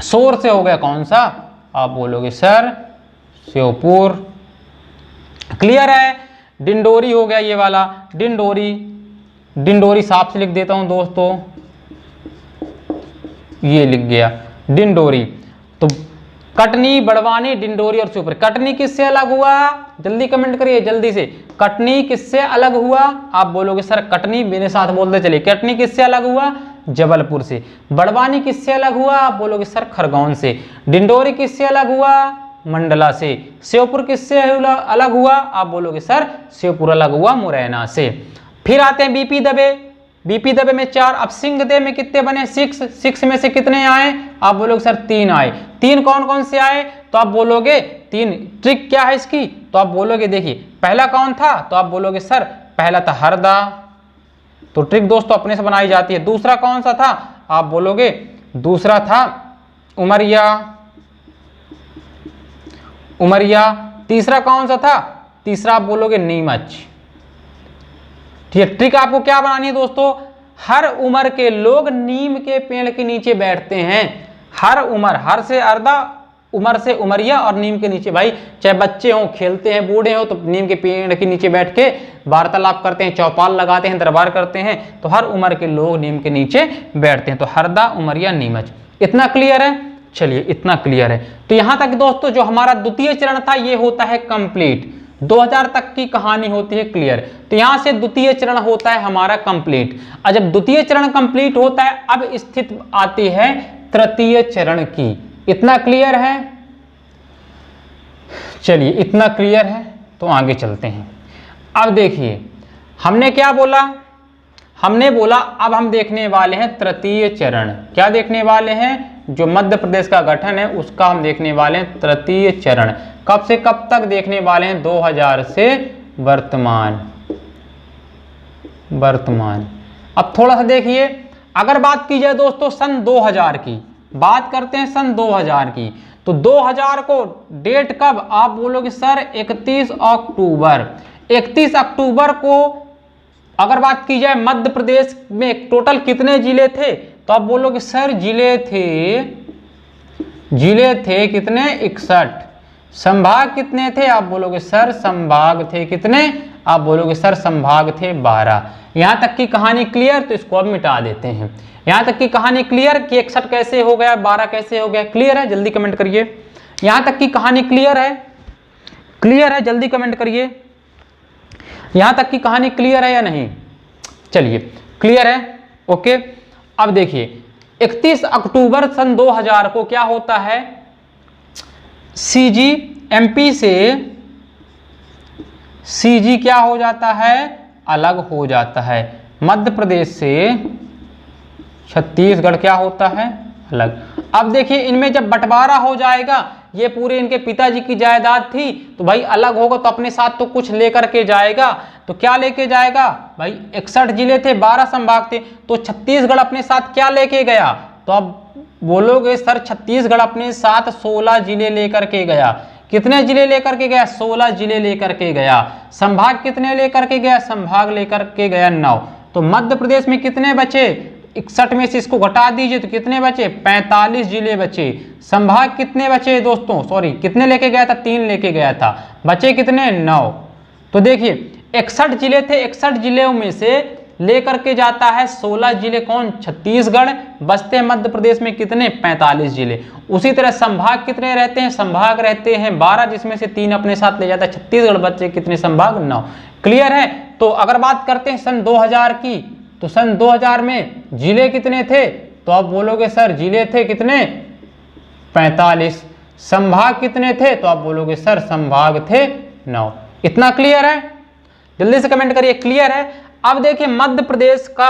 शोर से हो गया कौन सा? आप बोलोगे सर श्योपुर। क्लियर है? डिंडोरी हो गया ये वाला, डिंडोरी, डिंडोरी साफ से लिख देता हूं दोस्तों, ये लिख गया डिंडोरी। तो कटनी, बड़वानी, डिंडोरी और श्योपुर। कटनी किससे अलग हुआ? जल्दी कमेंट करिए जल्दी से। कटनी किससे अलग हुआ? आप बोलोगे सर कटनी, मेरे साथ बोलते चलिए, कटनी किससे अलग हुआ? जबलपुर से। बड़वानी किससे अलग हुआ? आप बोलोगे सर खरगोन से। डिंडोरी किससे अलग हुआ? मंडला से। श्योपुर किससे अलग हुआ? आप बोलोगे सर श्योपुर अलग हुआ मुरैना से। फिर आते हैं बीपी दबे। बीपी दबे में 4। अब सिंहदेव में कितने बने? 6। 6 में से कितने आए? आप बोलोगे सर 3 आए। 3 कौन कौन से आए? तो आप बोलोगे 3। ट्रिक क्या है इसकी? तो आप बोलोगे देखिए पहला कौन था? तो आप बोलोगे सर पहला था हरदा, तो ट्रिक दोस्तों अपने से बनाई जाती है। दूसरा कौन सा था? आप बोलोगे दूसरा था उमरिया। उमरिया। तीसरा कौन सा था? तीसरा आप बोलोगे नीमच। ठीक है, ट्रिक आपको क्या बनानी है दोस्तों? हर उम्र के लोग नीम के पेड़ के नीचे बैठते हैं। हर उम्र, हर से अर्धा उम्र से उमरिया और नीम के नीचे, भाई चाहे बच्चे हों, खेलते हैं, बूढ़े हो, तो नीम के पेड़ के नीचे बैठ के वार्तालाप करते हैं, चौपाल लगाते हैं, दरबार करते हैं। तो हर उम्र के लोग नीम के नीचे बैठते हैं। तो हरदा, उमरिया, नीमच। इतना क्लियर है? चलिए इतना क्लियर है। तो यहां तक दोस्तों जो हमारा द्वितीय चरण था ये होता है कंप्लीट। 2000 तक की कहानी होती है क्लियर। तो यहां से द्वितीय चरण होता है हमारा कंप्लीट। और जब द्वितीय चरण कंप्लीट होता है अब स्थिति आती है तृतीय चरण की। इतना क्लियर है? चलिए इतना क्लियर है तो आगे चलते हैं। अब देखिए हमने क्या बोला? हमने बोला अब हम देखने वाले हैं तृतीय चरण। क्या देखने वाले हैं? जो मध्य प्रदेश का गठन है उसका हम देखने वाले हैं तृतीय चरण। कब से कब तक देखने वाले हैं? 2000 से वर्तमान। वर्तमान। अब थोड़ा सा देखिए, अगर बात की जाए दोस्तों सन 2000 की, बात करते हैं सन 2000 की, तो 2000 को डेट कब? आप बोलोगे सर 31 अक्टूबर। 31 अक्टूबर को अगर बात की जाए मध्य प्रदेश में टोटल कितने जिले थे? तो आप बोलोगे सर जिले थे कितने? 61। संभाग कितने थे? आप बोलोगे सर संभाग थे कितने? आप बोलोगे सर संभाग थे 12। यहां तक की कहानी क्लियर? तो इसको अब मिटा देते हैं। यहां तक की कहानी क्लियर कि 61 कैसे हो गया, 12 कैसे हो गया? क्लियर है? जल्दी कमेंट करिए। यहां तक की कहानी क्लियर है? क्लियर है? जल्दी कमेंट करिए। यहां तक की कहानी क्लियर है या नहीं? चलिए क्लियर है, ओके। अब देखिए 31 अक्टूबर सन 2000 को क्या होता है? CG से CG क्या हो जाता है? अलग हो जाता है। मध्य प्रदेश से छत्तीसगढ़ क्या होता है? अलग। अब देखिए इनमें जब बंटवारा हो जाएगा, ये पूरे इनके पिताजी की जायदाद थी, तो भाई अलग होगा तो अपने साथ तो कुछ लेकर के जाएगा। तो क्या लेके जाएगा? भाई 61 जिले थे, 12 संभाग थे, तो छत्तीसगढ़ अपने साथ क्या लेके गया? तो अब बोलोगे सर छत्तीसगढ़ अपने साथ 16 जिले लेकर के गया। कितने जिले लेकर के गया? 16 जिले लेकर के गया। संभाग कितने लेकर के गया? संभाग लेकर के गया 9। तो मध्य प्रदेश में कितने बचे? 61 में से इसको घटा दीजिए तो कितने बचे? 45 जिले बचे। संभाग कितने बचे दोस्तों? सॉरी कितने लेके गया था? 3 लेके गया था। बचे कितने? 9। तो देखिए 61 जिले थे, 61 जिलों में से लेकर के जाता है 16 जिले कौन? छत्तीसगढ़। बचते हैं मध्य प्रदेश में कितने? 45 जिले। उसी तरह संभाग कितने रहते हैं? संभाग रहते हैं 12, जिसमें से 3 अपने साथ ले जाता है छत्तीसगढ़। बचे कितने? संभाग 9। क्लियर है? तो अगर बात करते हैं सन 2000 की, तो सन 2000 में जिले कितने थे? तो आप बोलोगे सर जिले थे कितने? 45। संभाग कितने थे? तो आप बोलोगे सर संभाग थे 9। इतना क्लियर है? जल्दी से कमेंट करिए क्लियर है। अब देखिए मध्य प्रदेश का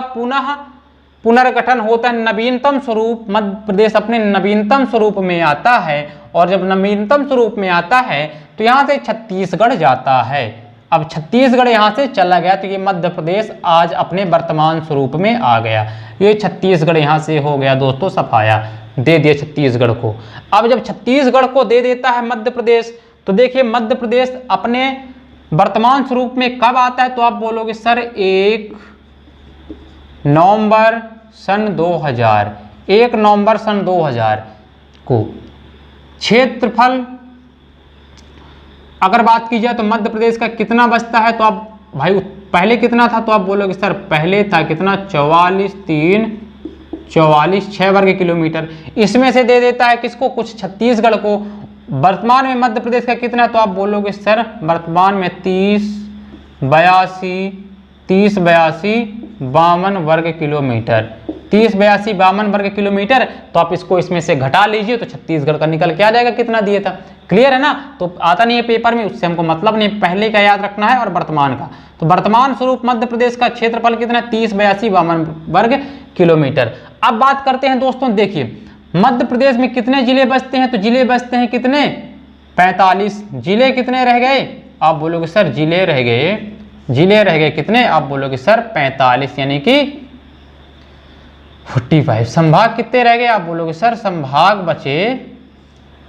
पुनर्गठन होता है, नवीनतम स्वरूप। मध्य प्रदेश अपने नवीनतम स्वरूप में आता है, और जब नवीनतम स्वरूप में आता है तो यहां से छत्तीसगढ़ जाता है। अब छत्तीसगढ़ यहां से चला गया तो ये मध्य प्रदेश आज अपने वर्तमान स्वरूप में आ गया। ये छत्तीसगढ़ यहां से हो गया दोस्तों सफाया, दे दिया छत्तीसगढ़ को। अब जब छत्तीसगढ़ को दे देता है मध्य प्रदेश, तो देखिए मध्य प्रदेश अपने वर्तमान स्वरूप में कब आता है? तो आप बोलोगे सर 1 नवंबर सन 2000। 1 नवंबर सन 2000 को। क्षेत्रफल अगर बात की जाए तो मध्य प्रदेश का कितना बचता है? तो आप भाई पहले कितना था? तो आप बोलोगे सर पहले था कितना? 44 6 वर्ग किलोमीटर। इसमें से दे देता है किसको? कुछ छत्तीसगढ़ को। वर्तमान में मध्य प्रदेश का कितना है? तो आप बोलोगे सर वर्तमान में 30 82 52 वर्ग किलोमीटर। 30, 82, 52 वर्ग किलोमीटर, तो आप इसको इसमें से घटा लीजिए तो छत्तीसगढ़ का निकल के आ जाएगा कितना दिया था। क्लियर है ना। तो आता नहीं है पेपर में, उससे हमको मतलब नहीं, पहले का याद रखना है और वर्तमान का। तो वर्तमान स्वरूप मध्य प्रदेश का क्षेत्रफल कितना, 30, 82, 52 वर्ग किलोमीटर। अब बात करते हैं दोस्तों, देखिए मध्य प्रदेश में कितने जिले बसते हैं, तो जिले बसते हैं कितने, 45। जिले कितने रह गए, आप बोलोगे सर जिले रह गए, जिले रह गए कितने, आप बोलोगे सर 45 यानी कि 45। संभाग कितने रह गए, आप बोलोगे सर संभाग बचे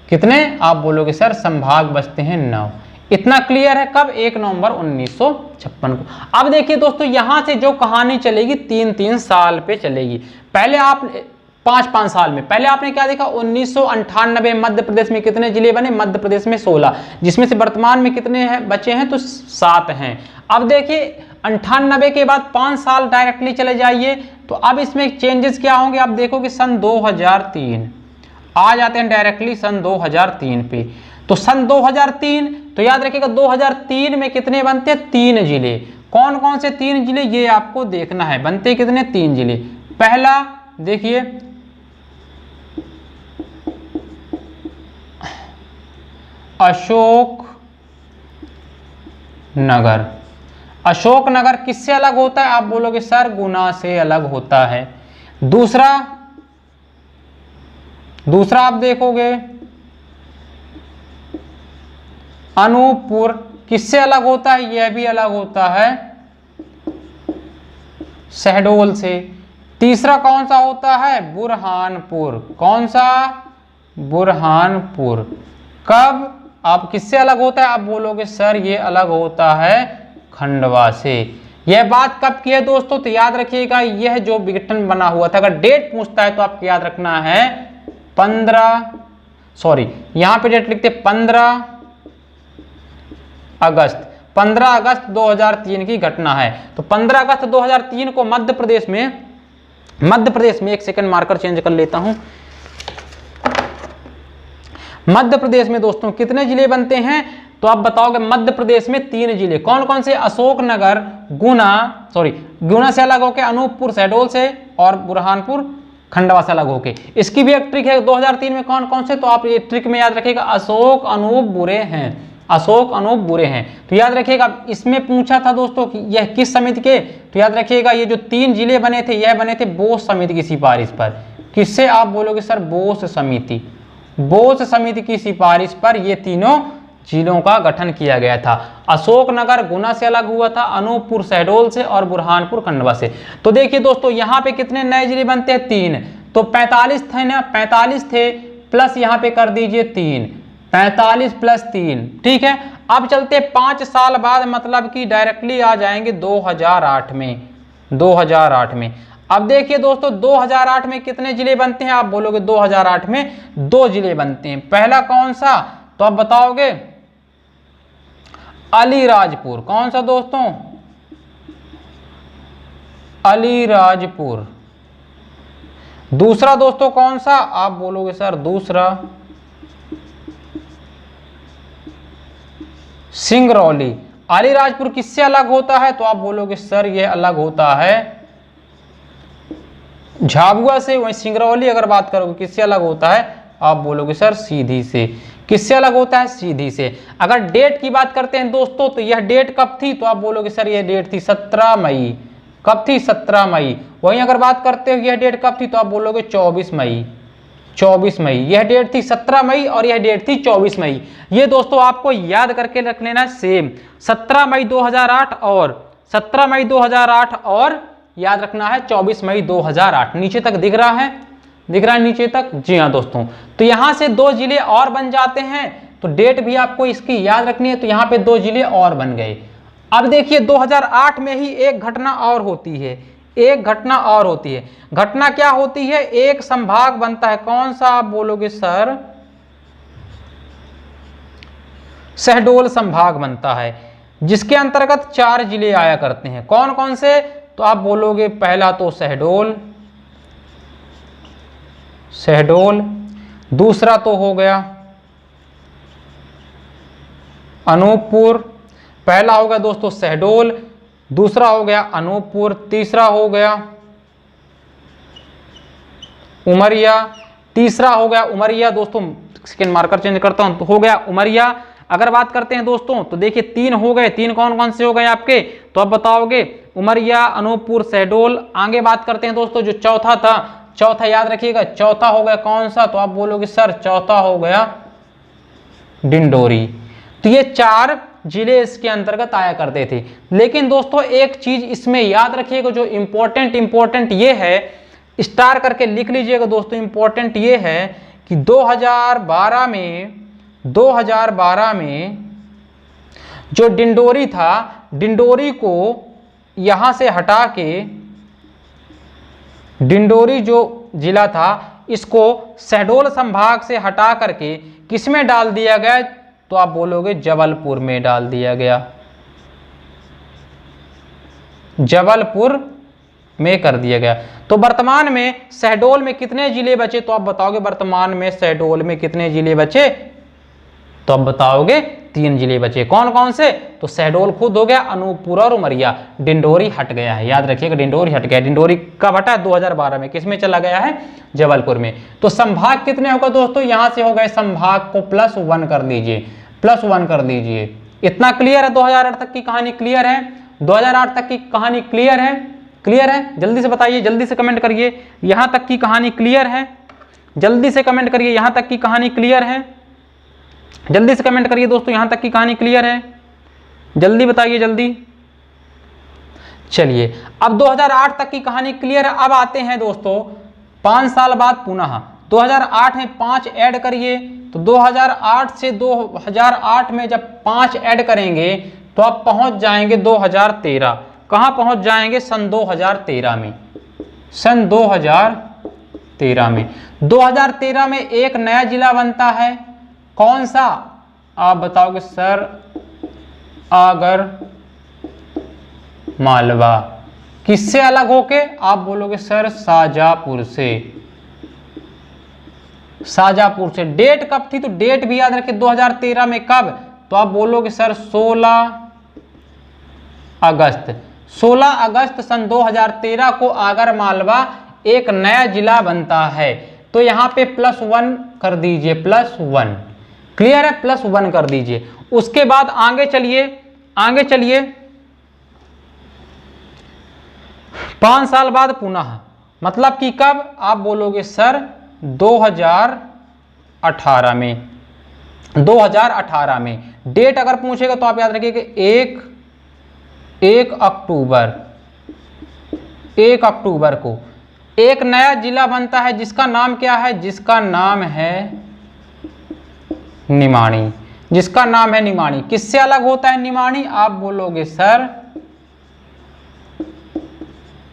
कितने, आप बोलोगे सर संभाग बचते हैं 9। इतना क्लियर है। कब, 1 नवंबर 1956 को। अब देखिए दोस्तों, यहां से जो कहानी चलेगी 3-3 साल पे चलेगी। पहले आप 5-5 साल में, पहले आपने क्या देखा, 1998 मध्य प्रदेश में कितने जिले बने, मध्य प्रदेश में 16, जिसमें से वर्तमान में कितने हैं बचे हैं, तो 7 हैं। अब देखिए 98 के बाद 5 साल डायरेक्टली चले जाइए, तो अब इसमें चेंजेस क्या होंगे, आप देखोगे सन 2003 आ जाते हैं डायरेक्टली सन 2003 पे। तो सन 2003, तो याद रखिएगा 2003 में कितने बनते हैं, 3 जिले। कौन कौन से 3 जिले, ये आपको देखना है, बनते कितने, 3 जिले। पहला देखिए अशोक नगर। अशोक नगर किससे अलग होता है, आप बोलोगे सर गुना से अलग होता है। दूसरा आप देखोगे अनूपपुर, किससे अलग होता है, यह भी अलग होता है शहडोल से। तीसरा कौन सा होता है, बुरहानपुर। कौन सा, बुरहानपुर। कब, आप किससे अलग होता है, आप बोलोगे सर ये अलग होता है खंडवा से। यह बात कब की है दोस्तों, तो याद रखिएगा यह जो विघटन बना हुआ था, अगर डेट पूछता है तो आपको याद रखना है 15, सॉरी यहां पे डेट लिखते 15 अगस्त। 15 अगस्त 2003 की घटना है। तो 15 अगस्त 2003 को मध्य प्रदेश में, एक सेकंड मार्कर चेंज कर लेता हूं, मध्य प्रदेश में दोस्तों कितने जिले बनते हैं, तो आप बताओगे मध्य प्रदेश में 3 जिले। कौन कौन से, अशोकनगर, गुना से अलग होके, अनूपपुर शहडोल से, और बुरहानपुर खंडवा से अलग होके। इसकी भी एक ट्रिक है 2003 में कौन कौन से, तो आप ये ट्रिक में याद रखिएगा अशोक, अनूप, बुरे हैं। अशोक, अनूप, बुरे हैं। तो याद रखिएगा इसमें पूछा था दोस्तों कि यह किस समिति के, तो याद रखिएगा ये जो 3 जिले बने थे, यह बने थे बोस समिति की सिफारिश पर। किससे, आप बोलोगे सर बोस समिति। बोस समिति की सिफारिश पर ये तीनों जिलों का गठन किया गया था। अशोकनगर गुना से अलग हुआ था, अनूपपुर शहडोल से, और बुरहानपुर खंडवा से। तो देखिए दोस्तों यहाँ पे कितने नए जिले बनते हैं, 3। तो 45 थे ना, 45 थे, प्लस यहाँ पे कर दीजिए 3, 45 + 3, ठीक है। अब चलते 5 साल बाद, मतलब कि डायरेक्टली आ जाएंगे 2008 में। 2008 में अब देखिए दोस्तों 2008 में कितने जिले बनते हैं, आप बोलोगे 2008 में 2 जिले बनते हैं। पहला कौन सा, तो आप बताओगे अलीराजपुर। कौन सा दोस्तों, अलीराजपुर। दूसरा दोस्तों कौन सा, आप बोलोगे सर दूसरा सिंगरौली। अलीराजपुर किससे अलग होता है, तो आप बोलोगे सर यह अलग होता है झाबुआ से। वहीं सिंगरौली अगर बात करोगे किससे अलग होता है, आप बोलोगे सर सीधी से। किससे अलग होता है, सीधी से। अगर डेट की बात करते हैं दोस्तों, तो यह डेट कब थी, तो आप बोलोगे सर यह डेट थी 17 मई। कब थी, 17 मई। वहीं अगर बात करते हो यह डेट कब थी, तो आप बोलोगे 24 मई। 24 मई यह डेट थी, 17 मई और यह डेट थी 24 मई। ये दोस्तों आपको याद करके रख लेना सेम, 17 मई 2008 और 17 मई 2008 और याद रखना है 24 मई 2008। नीचे तक दिख रहा है, दिख रहा है नीचे तक, जी हाँ दोस्तों। तो यहाँ से 2 जिले और बन जाते हैं, तो डेट भी आपको इसकी याद रखनी है। तो यहाँ पे 2 जिले और बन गए। अब देखिए 2008 में ही एक घटना और होती है, एक घटना और होती है। घटना क्या होती है, एक संभाग बनता है। कौन सा, आप बोलोगे सर शहडोल संभाग बनता है, जिसके अंतर्गत 4 जिले आया करते हैं। कौन कौन से, तो आप बोलोगे पहला तो शहडोल, दूसरा तो हो गया अनूपपुर। पहला हो गया दोस्तों शहडोल, दूसरा हो गया अनूपपुर, तीसरा हो गया उमरिया। तीसरा हो गया उमरिया दोस्तों, सेकंड मार्कर चेंज करता हूं, तो हो गया उमरिया। अगर बात करते हैं दोस्तों तो देखिए 3 हो गए, 3 कौन कौन से हो गए आपके, तो अब बताओगे उमरिया, अनूपपुर, शहडोल। आगे बात करते हैं दोस्तों जो चौथा था, चौथा याद रखिएगा, चौथा हो गया कौन सा, तो आप बोलोगे सर चौथा हो गया डिंडोरी। तो ये 4 जिले इसके अंतर्गत आया करते थे। लेकिन दोस्तों एक चीज इसमें याद रखिएगा जो इंपॉर्टेंट ये है, स्टार करके लिख लीजिएगा दोस्तों, इंपॉर्टेंट ये है कि 2012 में जो डिंडोरी था, डिंडोरी को यहां से हटा के, डिंडोरी जो जिला था इसको शहडोल संभाग से हटा करके किसमें डाल दिया गया, तो आप बोलोगे जबलपुर में डाल दिया गया, जबलपुर में कर दिया गया। तो वर्तमान में शहडोल में कितने जिले बचे, तो आप बताओगे वर्तमान में शहडोल में कितने जिले बचे, तो आप बताओगे 3 जिले बचे। कौन कौन से, तो शहडोल खुद हो गया, अनूपपुर और उमरिया, डिंडोरी हट गया है। याद रखिएगा डिंडोरी हट गया। डिंडोरी कब हटा, 2012 में। किसमें चला गया है, जबलपुर में। तो संभाग कितने होगा दोस्तों, यहां से हो गए, संभाग को +1 कर दीजिए, +1 कर दीजिए। इतना क्लियर है, 2008 तक की कहानी क्लियर है, 2008 तक की कहानी क्लियर है, क्लियर है। जल्दी से बताइए, जल्दी से कमेंट करिए, यहां तक की कहानी क्लियर है, जल्दी से कमेंट करिए, यहां तक की कहानी क्लियर है, जल्दी से कमेंट करिए दोस्तों, यहां तक की कहानी क्लियर है, जल्दी बताइए जल्दी। चलिए अब 2008 तक की कहानी क्लियर है। अब आते हैं दोस्तों 5 साल बाद पुनः 2008 में 5 ऐड करिए, तो 2008 से 2008 में जब 5 ऐड करेंगे तो आप पहुंच जाएंगे 2013। कहां पहुंच जाएंगे, सन 2013 में, सन 2013 में। 2013 में एक नया जिला बनता है, कौन सा, आप बताओगे सर आगर मालवा। किससे अलग होके, आप बोलोगे सर शाजापुर से, शाजापुर से। डेट कब थी, तो डेट भी याद रखिए 2013 में कब, तो आप बोलोगे सर 16 अगस्त। 16 अगस्त सन 2013 को आगर मालवा एक नया जिला बनता है। तो यहां पे +1 कर दीजिए, +1, क्लियर है, +1 कर दीजिए। उसके बाद आगे चलिए, आगे चलिए, 5 साल बाद पुनः, मतलब कि कब, आप बोलोगे सर 2018 में, 2018 में। डेट अगर पूछेगा तो आप याद रखिए कि 1 अक्टूबर, 1 अक्टूबर को एक नया जिला बनता है, जिसका नाम क्या है, जिसका नाम है निमाणी, जिसका नाम है निमाणी। किससे अलग होता है निमाणी, आप बोलोगे सर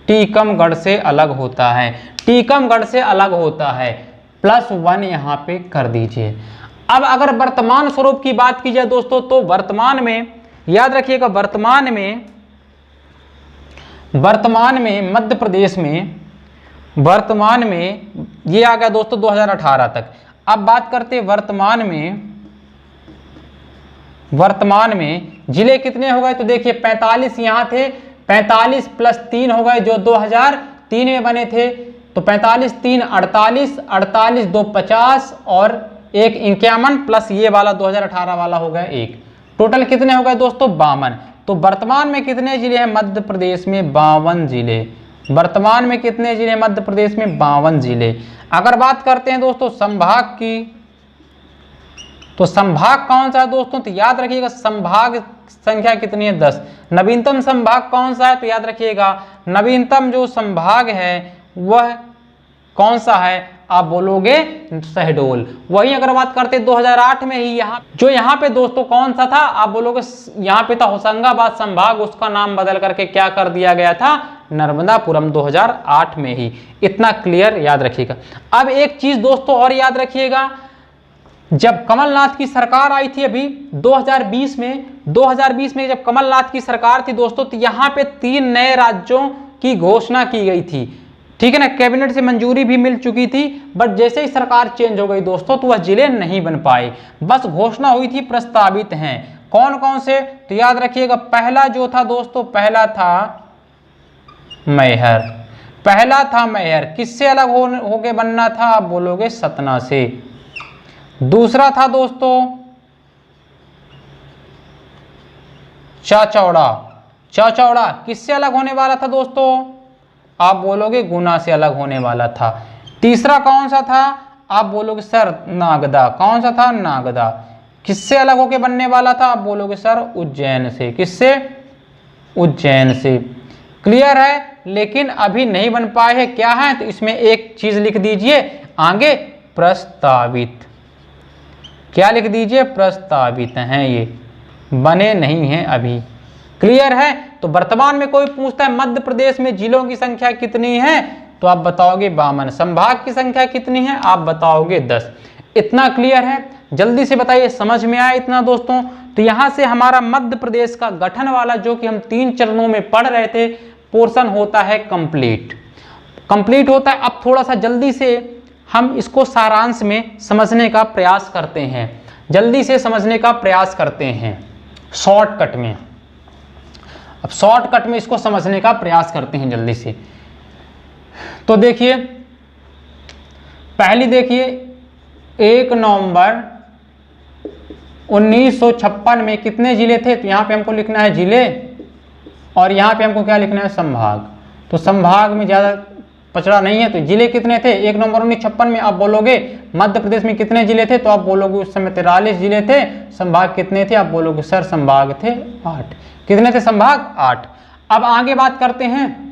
टीकमगढ़ से अलग होता है, टीकमगढ़ से अलग होता है। +1 यहां पे कर दीजिए। अब अगर वर्तमान स्वरूप की बात की जाए दोस्तों, तो वर्तमान में याद रखिएगा, वर्तमान में मध्य प्रदेश में, वर्तमान में ये आ गया दोस्तों 2018 तक। अब बात करते हैं वर्तमान में जिले कितने हो गए, तो देखिए 45 यहां थे, 45 + 3 हो गए जो 2003 में बने थे। तो 45 3 48, 48 2 50 और 1 51 प्लस ये वाला 2018 वाला हो गया 1। टोटल कितने हो गए दोस्तों, 52। तो वर्तमान में कितने जिले हैं मध्य प्रदेश में, 52 जिले। वर्तमान में कितने जिले मध्य प्रदेश में, 52 जिले। अगर बात करते हैं दोस्तों संभाग की, तो संभाग कौन सा है दोस्तों, तो याद रखिएगा संभाग संख्या कितनी है, 10। नवीनतम संभाग कौन सा है, तो याद रखिएगा नवीनतम जो संभाग है वह कौन सा है, आप बोलोगे शहडोल। वही अगर बात करते 2008 में ही यहाँ पे दोस्तों कौन सा था, आप बोलोगे यहाँ पे था होशंगाबाद संभाग, उसका नाम बदल करके क्या कर दिया गया था, नर्मदापुरम, 2008 में ही। इतना क्लियर याद रखिएगा। अब एक चीज दोस्तों और याद रखिएगा, जब कमलनाथ की सरकार आई थी अभी 2020 में जब कमलनाथ की सरकार थी दोस्तों, तो यहाँ पे 3 नए राज्यों की घोषणा की गई थी, ठीक है ना। कैबिनेट से मंजूरी भी मिल चुकी थी, बट जैसे ही सरकार चेंज हो गई दोस्तों, तो वह जिले नहीं बन पाए, बस घोषणा हुई थी, प्रस्तावित हैं। कौन कौन से, तो याद रखिएगा पहला जो था दोस्तों, पहला था मैहर, पहला था मैहर, किससे अलग होके बनना था? आप बोलोगे सतना से। दूसरा था दोस्तों चाचौड़ा, चाचौड़ा किससे अलग होने वाला था दोस्तों? आप बोलोगे गुना से अलग होने वाला था। तीसरा कौन सा था? आप बोलोगे सर नागदा, कौन सा था? नागदा, किससे अलग होके बनने वाला था? आप बोलोगे सर उज्जैन से, किससे? उज्जैन से। क्लियर है? लेकिन अभी नहीं बन पाए हैं, क्या है? तो इसमें एक चीज लिख दीजिए आगे, प्रस्तावित। क्या लिख दीजिए? प्रस्तावित हैं, ये बने नहीं हैं अभी। क्लियर है? तो वर्तमान में कोई पूछता है मध्य प्रदेश में जिलों की संख्या कितनी है, तो आप बताओगे 52। संभाग की संख्या कितनी है? आप बताओगे 10। इतना क्लियर है? जल्दी से बताइए, समझ में आया इतना दोस्तों? तो यहां से हमारा मध्य प्रदेश का गठन वाला जो कि हम 3 चरणों में पढ़ रहे थे पोर्शन होता है कंप्लीट, कंप्लीट होता है। अब थोड़ा सा जल्दी से हम इसको सारांश में समझने का प्रयास करते हैं, जल्दी से समझने का प्रयास करते हैं शॉर्टकट में। अब शॉर्टकट में इसको समझने का प्रयास करते हैं जल्दी से। तो देखिए, पहली देखिए 1 नवंबर 1956 में कितने जिले थे? तो यहाँ पे हमको लिखना है जिले, और यहाँ पे हमको क्या लिखना है? संभाग। तो संभाग में ज़्यादा पचड़ा नहीं है, तो जिले कितने थे 1 नवंबर 1956 में? आप बोलोगे मध्य प्रदेश में कितने जिले थे? तो आप बोलोगे उस समय 43 जिले थे। संभाग कितने थे? आप बोलोगे सर संभाग थे 8। कितने थे संभाग? 8। अब आगे बात करते हैं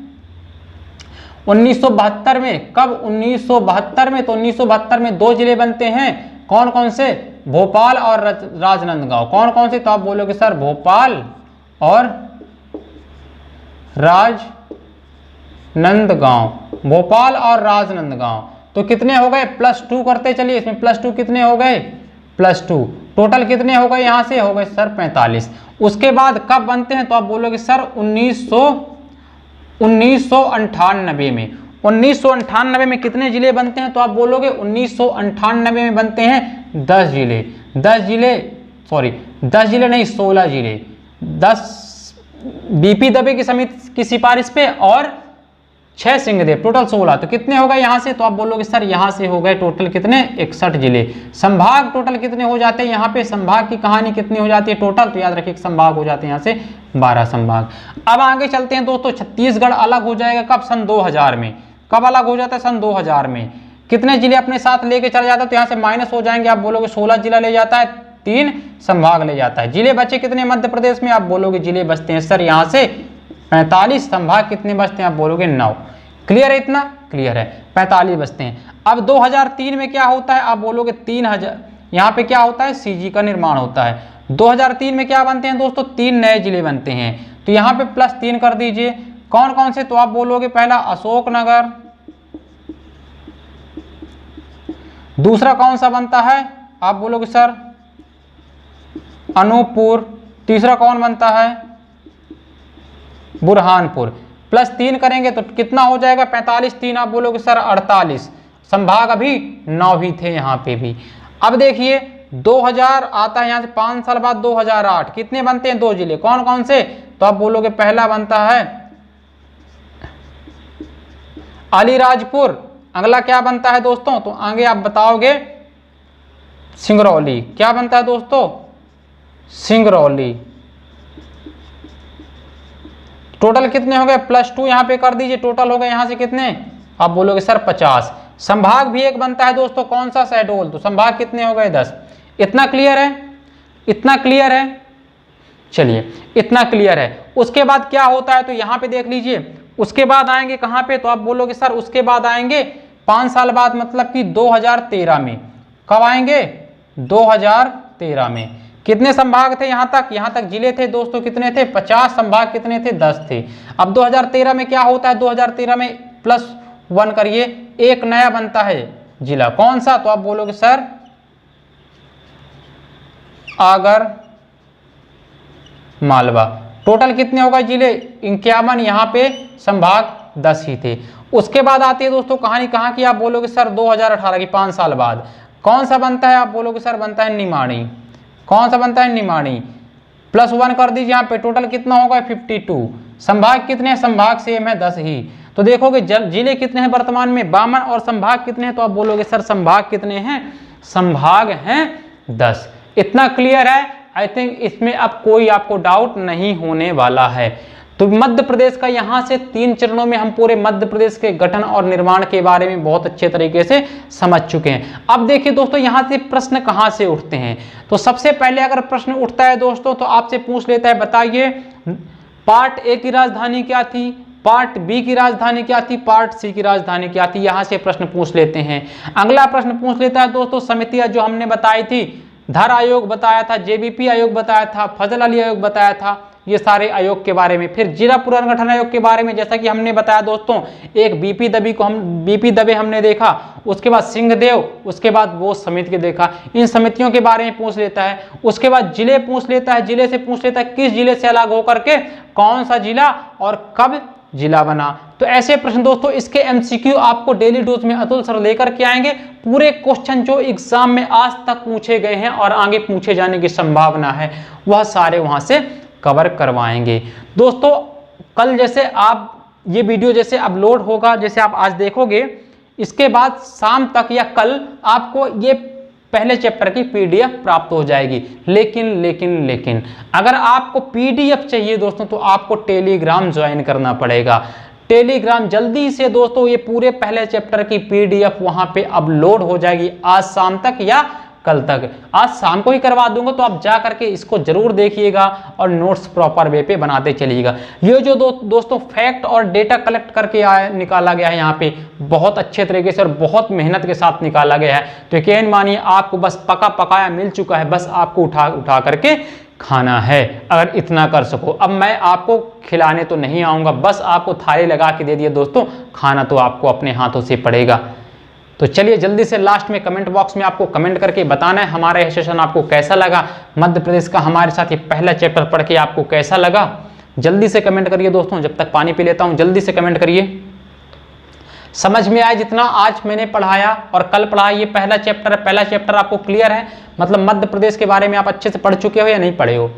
1972 में। कब? 1972 में। तो 1972 में 2 जिले बनते हैं, कौन कौन से? भोपाल और राजनांदगांव। कौन कौन से? तो आप बोलोगे सर भोपाल और राजनांदगांव, भोपाल और राजनांदगांव। तो कितने हो गए? +2 करते चलिए, इसमें +2 कितने हो गए? +2। टोटल कितने हो गए? यहाँ से हो गए सर 45। उसके बाद कब बनते हैं? तो आप बोलोगे सर 1998 में। 1998 में कितने जिले बनते हैं? तो आप बोलोगे 1998 में बनते हैं 10 जिले। 10 जिले, सॉरी 10 जिले नहीं, 16 जिले। 10 बीपी दबे की समिति की सिफारिश पे और 6 सिंहदेव, टोटल 16। तो कितने हो गए यहाँ से? तो आप बोलोगे सर यहाँ से हो गए टोटल कितने? 61 जिले। संभाग टोटल कितने हो जाते हैं? यहाँ पे संभाग की कहानी कितनी हो जाती है टोटल? तो याद रखिए संभाग हो जाते हैं यहाँ से 12 संभाग। अब आगे चलते हैं दोस्तों, छत्तीसगढ़ अलग हो जाएगा कब? सन 2000 में। कब अलग हो जाता है? सन 2000 में। कितने जिले अपने साथ लेके चला जाता है? तो यहाँ से माइनस हो जाएंगे, आप बोलोगे 16 जिला ले जाता है, 3 संभाग ले जाता है। जिले बचे कितने मध्य प्रदेश में? आप बोलोगे जिले बचते हैं सर यहाँ से 45। संभाग कितने बचते हैं? आप बोलोगे 9। क्लियर है? इतना क्लियर है, 45 बचते हैं। अब 2003 में क्या होता है? आप बोलोगे 3000। यहाँ पे क्या होता है? सीजी का निर्माण होता है। 2003 में क्या बनते हैं दोस्तों? 3 नए जिले बनते हैं। तो यहाँ पे +3 कर दीजिए। कौन कौन से? तो आप बोलोगे पहला अशोकनगर, दूसरा कौन सा बनता है? आप बोलोगे सर अनूपपुर, तीसरा कौन बनता है? बुरहानपुर। +3 करेंगे तो कितना हो जाएगा? 45, 3 आप बोलोगे सर 48। संभाग अभी 9 ही थे यहाँ पे भी। अब देखिए 2000 आता है यहाँ से 5 साल बाद 2008, कितने बनते हैं? 2 जिले। कौन कौन से? तो आप बोलोगे पहला बनता है अलीराजपुर। अगला क्या बनता है दोस्तों? तो आगे आप बताओगे सिंगरौली। क्या बनता है दोस्तों? सिंगरौली। टोटल कितने हो गए? +2 यहाँ पे कर दीजिए, टोटल हो गए यहाँ से कितने? आप बोलोगे सर 50। संभाग भी एक बनता है दोस्तों, कौन सा? शहडोल। तो संभाग कितने हो गए? 10। इतना क्लियर है? इतना क्लियर है? चलिए इतना क्लियर है। उसके बाद क्या होता है? तो यहाँ पे देख लीजिए, उसके बाद आएंगे कहाँ पे? तो आप बोलोगे सर उसके बाद आएंगे 5 साल बाद, मतलब कि 2013 में। कब आएंगे? 2013 में। कितने संभाग थे यहाँ तक? यहाँ तक जिले थे दोस्तों कितने थे? 50। संभाग कितने थे? 10 थे। अब 2013 में क्या होता है? 2013 में +1 करिए, एक नया बनता है जिला। कौन सा? तो आप बोलोगे सर आगर मालवा। टोटल कितने हो गए जिले? 51। यहाँ पे संभाग 10 ही थे। उसके बाद आती है दोस्तों कहानी कहाँ की? आप बोलोगे सर 2018 की, 5 साल बाद। कौन सा बनता है? आप बोलोगे सर बनता है निमाड़ी। कौन सा बनता है? निमाड़ी। +1 कर दीजिए यहाँ पे, टोटल कितना होगा? 52। संभाग कितने? संभाग सेम है 10 ही। तो देखोगे जिले कितने हैं वर्तमान में 52 और संभाग कितने हैं, तो आप बोलोगे सर संभाग कितने हैं, संभाग हैं 10। इतना क्लियर है, आई थिंक इसमें अब कोई आपको डाउट नहीं होने वाला है। तो मध्य प्रदेश का यहाँ से 3 चरणों में हम पूरे मध्य प्रदेश के गठन और निर्माण के बारे में बहुत अच्छे तरीके से समझ चुके हैं। अब देखिए दोस्तों यहाँ से प्रश्न कहाँ से उठते हैं, तो सबसे पहले अगर प्रश्न उठता है दोस्तों तो आपसे पूछ लेता है, बताइए पार्ट ए की राजधानी क्या थी, पार्ट बी की राजधानी क्या थी, पार्ट सी की राजधानी क्या थी, यहाँ से प्रश्न पूछ लेते हैं। अगला प्रश्न पूछ लेता है दोस्तों समितियां जो हमने बताई थी, धर आयोग बताया था, जेबीपी आयोग बताया था, फजल अली आयोग बताया था, ये सारे आयोग के बारे में। फिर जिला पुनर्गठन आयोग के बारे में जैसा कि हमने बताया दोस्तों, एक बीपी दबे हमने देखा, उसके बाद सिंहदेव, उसके बाद वो समिति के देखा, इन समितियों के बारे में पूछ लेता है। उसके बाद जिले पूछ लेता है, जिले से पूछ लेता है किस जिले से अलग होकर के कौन सा जिला और कब जिला बना। तो ऐसे प्रश्न दोस्तों इसके एमसीक्यू आपको डेली डोज में अतुल सर लेकर के आएंगे। पूरे क्वेश्चन जो एग्जाम में आज तक पूछे गए हैं और आगे पूछे जाने की संभावना है वह सारे वहां से कवर करवाएंगे। दोस्तों कल जैसे आप ये वीडियो जैसे अपलोड होगा, जैसे आप आज देखोगे, इसके बाद शाम तक या कल आपको ये पहले चैप्टर की पीडीएफ प्राप्त हो जाएगी। लेकिन अगर आपको पीडीएफ चाहिए दोस्तों तो आपको टेलीग्राम ज्वाइन करना पड़ेगा। टेलीग्राम जल्दी से दोस्तों ये पूरे पहले चैप्टर की पीडीएफ वहां पे अपलोड हो जाएगी आज शाम तक या कल तक। आज शाम को ही करवा दूंगा, तो आप जा करके इसको जरूर देखिएगा और नोट्स प्रॉपर वे पे बनाते चलिएगा। ये जो दोस्तों फैक्ट और डेटा कलेक्ट करके निकाला गया है यहाँ पे बहुत अच्छे तरीके से और बहुत मेहनत के साथ निकाला गया है। तो यकीन मानिए आपको बस पका पकाया मिल चुका है, बस आपको उठा करके खाना है, अगर इतना कर सको। अब मैं आपको खिलाने तो नहीं आऊँगा, बस आपको थाली लगा के दे दिए दोस्तों, खाना तो आपको अपने हाथों से पड़ेगा। तो चलिए जल्दी से लास्ट में कमेंट बॉक्स में आपको कमेंट करके बताना है हमारा यह सेशन आपको कैसा लगा, मध्य प्रदेश का हमारे साथ ये पहला चैप्टर पढ़ के आपको कैसा लगा। जल्दी से कमेंट करिए दोस्तों, जब तक पानी पी लेता हूं जल्दी से कमेंट करिए। समझ में आया जितना आज मैंने पढ़ाया और कल पढ़ाया, ये पहला चैप्टर है, पहला चैप्टर आपको क्लियर है, मतलब मध्य प्रदेश के बारे में आप अच्छे से पढ़ चुके हो या नहीं पढ़े हो।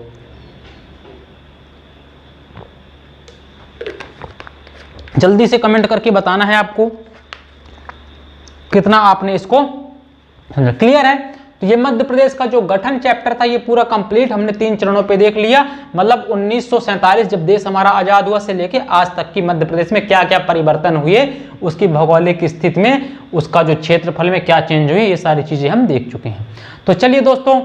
जल्दी से कमेंट करके बताना है आपको कितना आपने इसको क्लियर है। तो ये मध्य प्रदेश का जो गठन चैप्टर था ये पूरा कंप्लीट हमने 3 चरणों पे देख लिया। मतलब 1947 जब देश हमारा आजाद हुआ से लेके आज तक की मध्य प्रदेश में क्या क्या परिवर्तन हुए, उसकी भौगोलिक स्थिति में, उसका जो क्षेत्रफल में क्या चेंज हुई, ये सारी चीजें हम देख चुके हैं। तो चलिए दोस्तों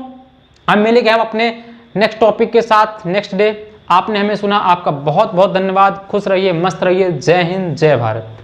हम मिलेंगे हम अपने नेक्स्ट टॉपिक के साथ नेक्स्ट डे। आपने हमें सुना, आपका बहुत बहुत धन्यवाद। खुश रहिए, मस्त रहिए। जय हिंद, जय भारत।